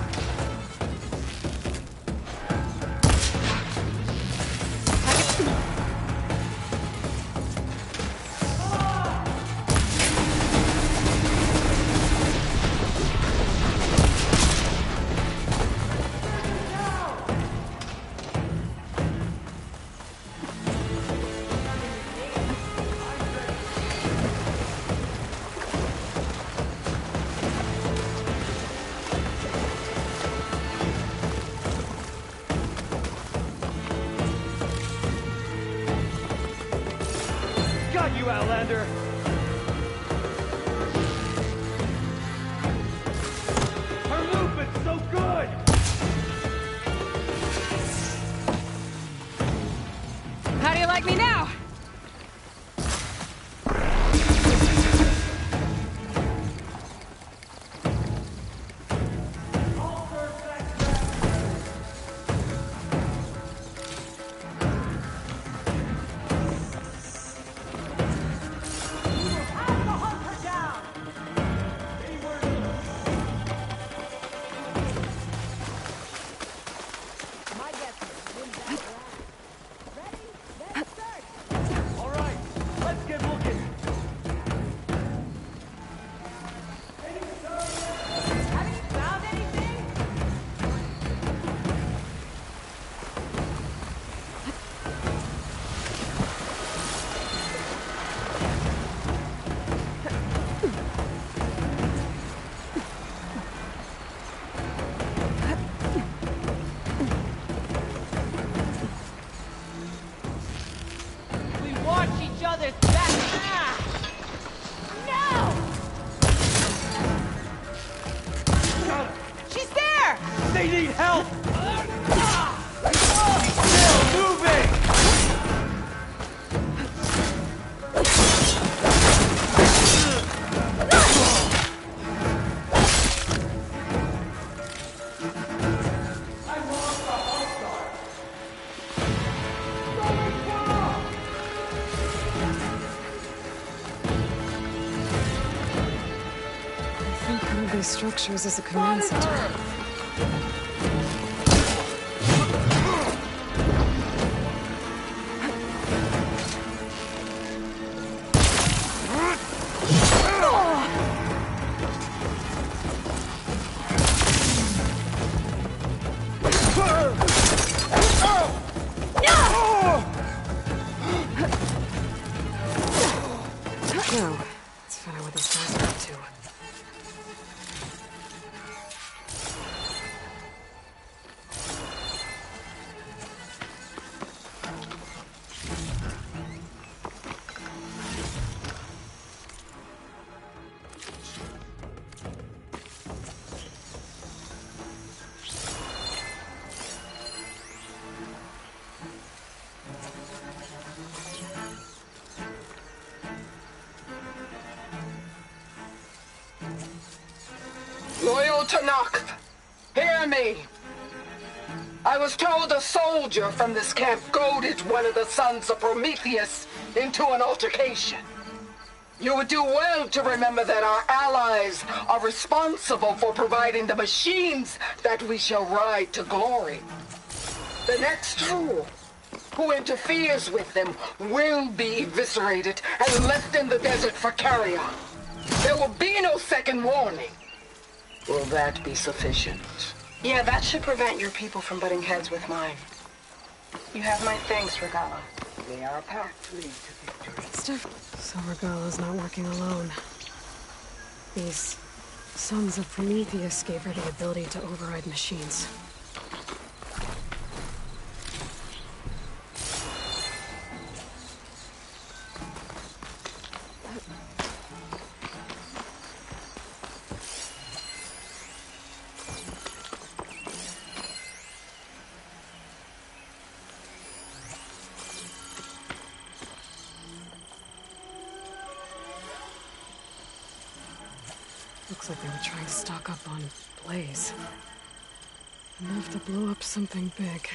Got you, Outlander! Her movement's so good! How do you like me now? They need help! Still moving! I think one of these structures is a command center. Tenakth, hear me. I was told a soldier from this camp goaded one of the sons of Prometheus into an altercation. You would do well to remember that our allies are responsible for providing the machines that we shall ride to glory. The next fool who interferes with them will be eviscerated and left in the desert for carrion. There will be no second warning. Will that be sufficient? Yeah, that should prevent your people from butting heads with mine. You have my thanks, Regalla. May our path lead to victory. So Regalla's not working alone. These sons of Prometheus gave her the ability to override machines. Looks like they were trying to stock up on Blaze. Enough to blow up something big.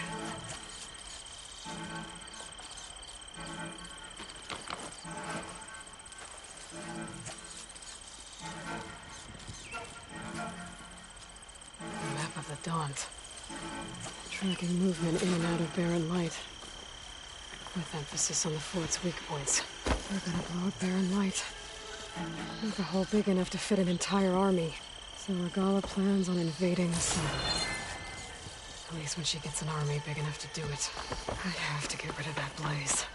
Map of the Daunt. Tracking movement in and out of Barren Light. With emphasis on the fort's weak points. We're gonna blow up Barren Light. Make a hole big enough to fit an entire army. So Regalla plans on invading the sun. At least when she gets an army big enough to do it. I have to get rid of that Blaze.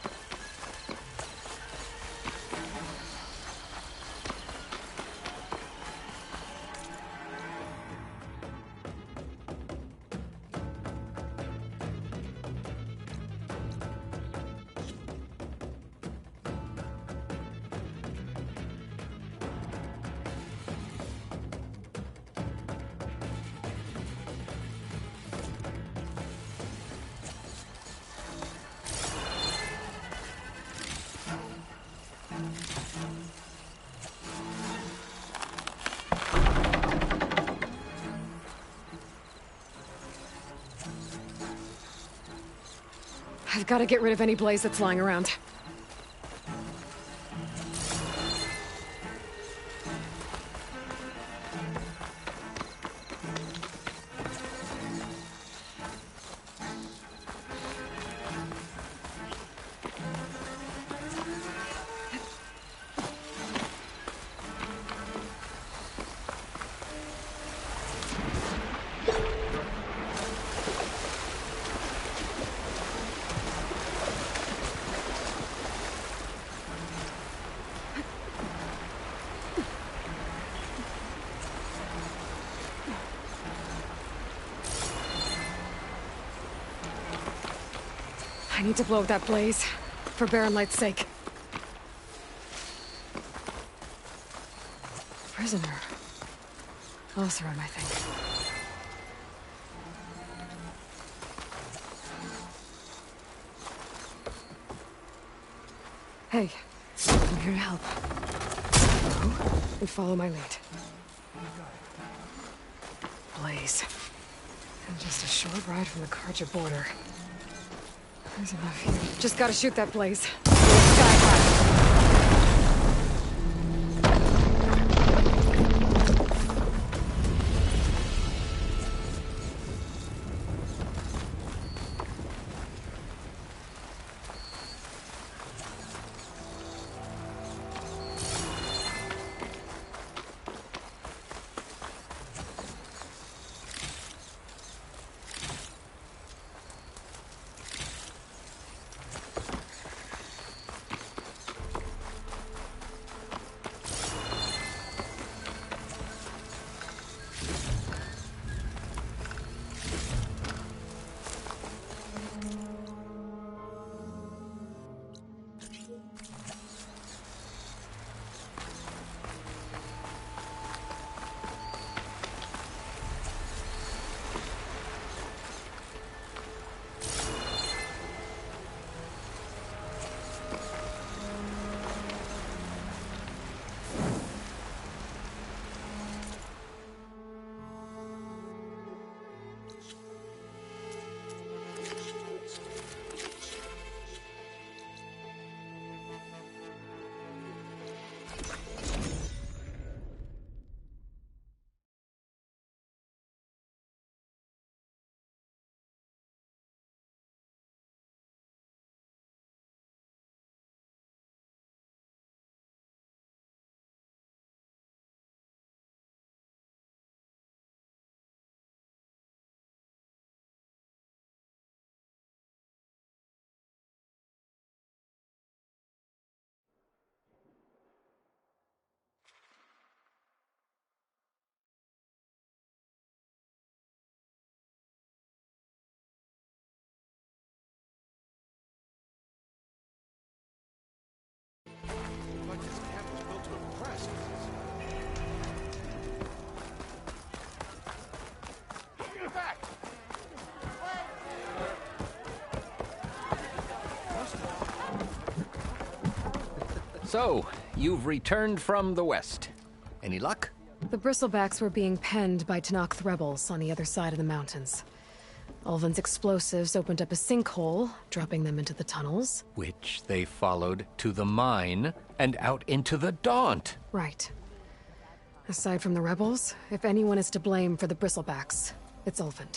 I've got to get rid of any Blaze that's lying around. I need to blow that Blaze, for Barren Light's sake. Prisoner. Oseram, I think. Hey, I'm here to help. Go and follow my lead. Blaze. And just a short ride from the Karja border. There's enough here. Just gotta shoot that Blaze. Sky high. This camp was built to impress. Get back! So, you've returned from the west. Any luck? The Bristlebacks were being penned by Tenakth rebels on the other side of the mountains. Ulvin's explosives opened up a sinkhole, dropping them into the tunnels. Which they followed to the mine and out into the Daunt. Right. Aside from the rebels, if anyone is to blame for the Bristlebacks, it's Ulvin.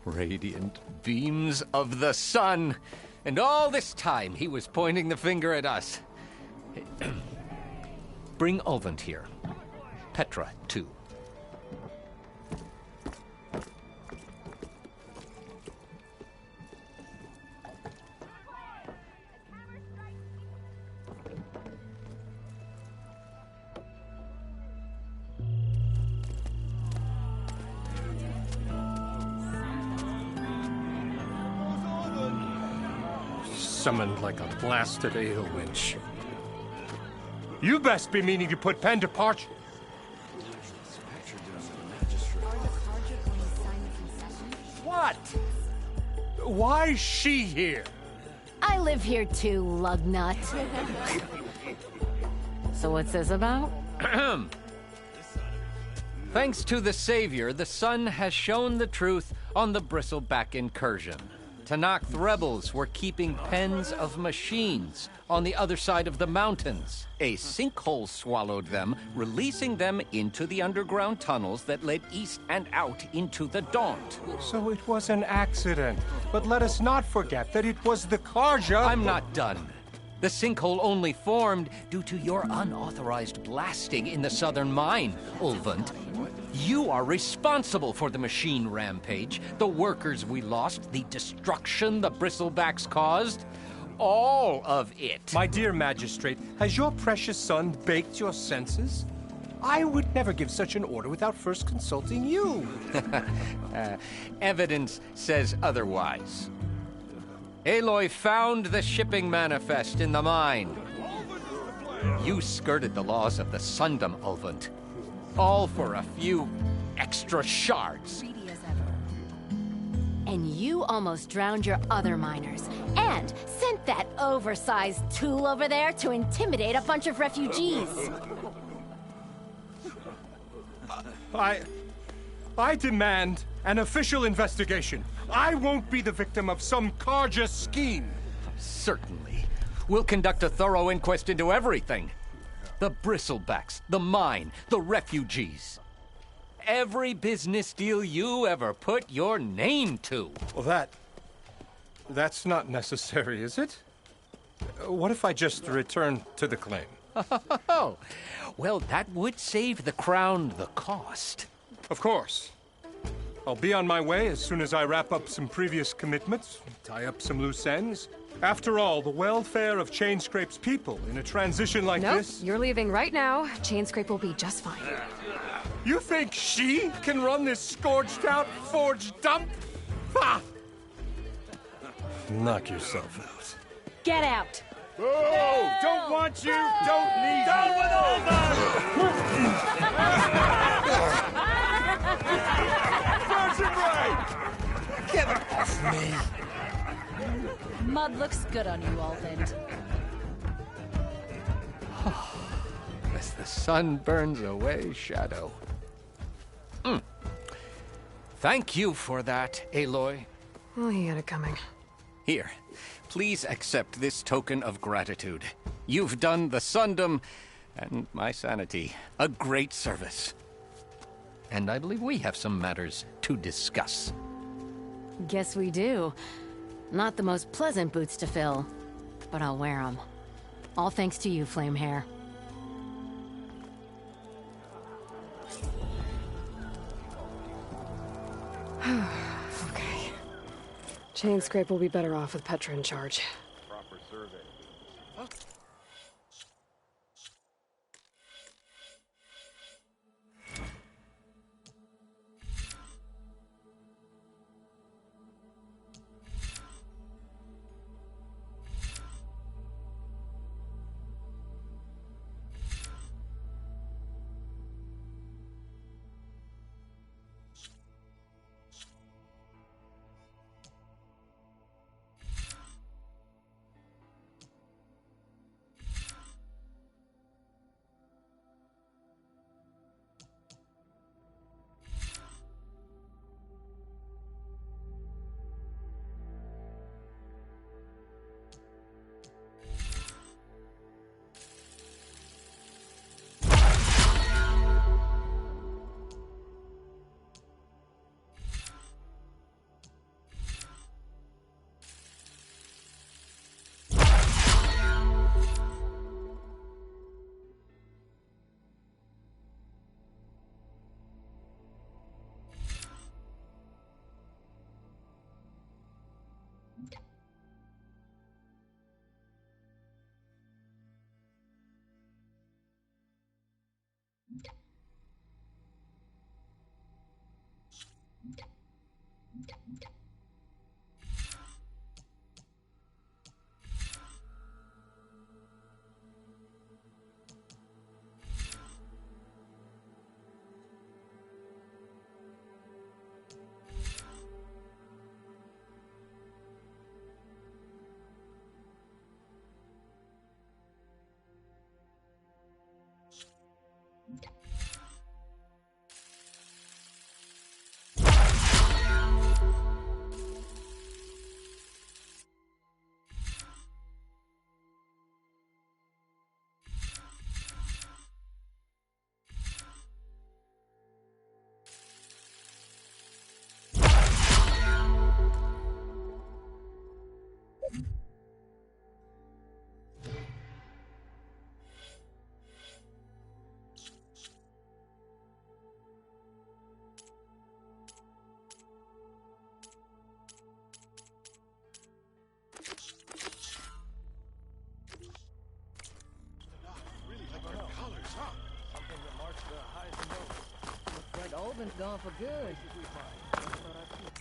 Radiant beams of the sun. And all this time he was pointing the finger at us. Bring Ulvin here. Petra, too. Summoned like a blasted ale winch. You best be meaning to put pen to parch. What? Why is she here? I live here too, lugnut. So what's this about? Thanks to the Savior, the sun has shown the truth on the Bristleback incursion. Tenakth rebels were keeping pens of machines on the other side of the mountains. A sinkhole swallowed them, releasing them into the underground tunnels that led east and out into the Daunt. So it was an accident. But let us not forget that it was the Carja. I'm not done. The sinkhole only formed due to your unauthorized blasting in the southern mine, Ulvund. You are responsible for the machine rampage, the workers we lost, the destruction the Bristlebacks caused. All of it. My dear magistrate, has your precious son baked your senses? I would never give such an order without first consulting you. Evidence says otherwise. Aloy found the shipping manifest in the mine. You skirted the laws of the Sundom, Ulvund. All for a few extra shards. And you almost drowned your other miners. And sent that oversized tool over there to intimidate a bunch of refugees. I demand an official investigation. I won't be the victim of some Carja scheme. Certainly. We'll conduct a thorough inquest into everything. The Bristlebacks, the mine, the refugees. Every business deal you ever put your name to. Well, that's not necessary, is it? What if I just return to the claim? Oh, well, that would save the Crown the cost. Of course. I'll be on my way as soon as I wrap up some previous commitments, tie up some loose ends. After all, the welfare of Chainscrape's people in a transition like this... Nope, you're leaving right now. Chainscrape will be just fine. You think she can run this scorched-out forged dump? Ha! Knock yourself out. Get out! Oh, don't want you, don't need Down you. with Serves him right! Get off me! Mud looks good on you, Ulvund. As the sun burns away shadow. Thank you for that, Aloy. Well, he had it coming. Here, please accept this token of gratitude. You've done the Sundom and my sanity a great service. And I believe we have some matters to discuss. Guess we do. Not the most pleasant boots to fill, but I'll wear them. All thanks to you, Flamehair. Okay. Chainscrape will be better off with Petra in charge. Proper survey. Something that marks the highest note. Looks like Alvin's gone for good. That's what I think.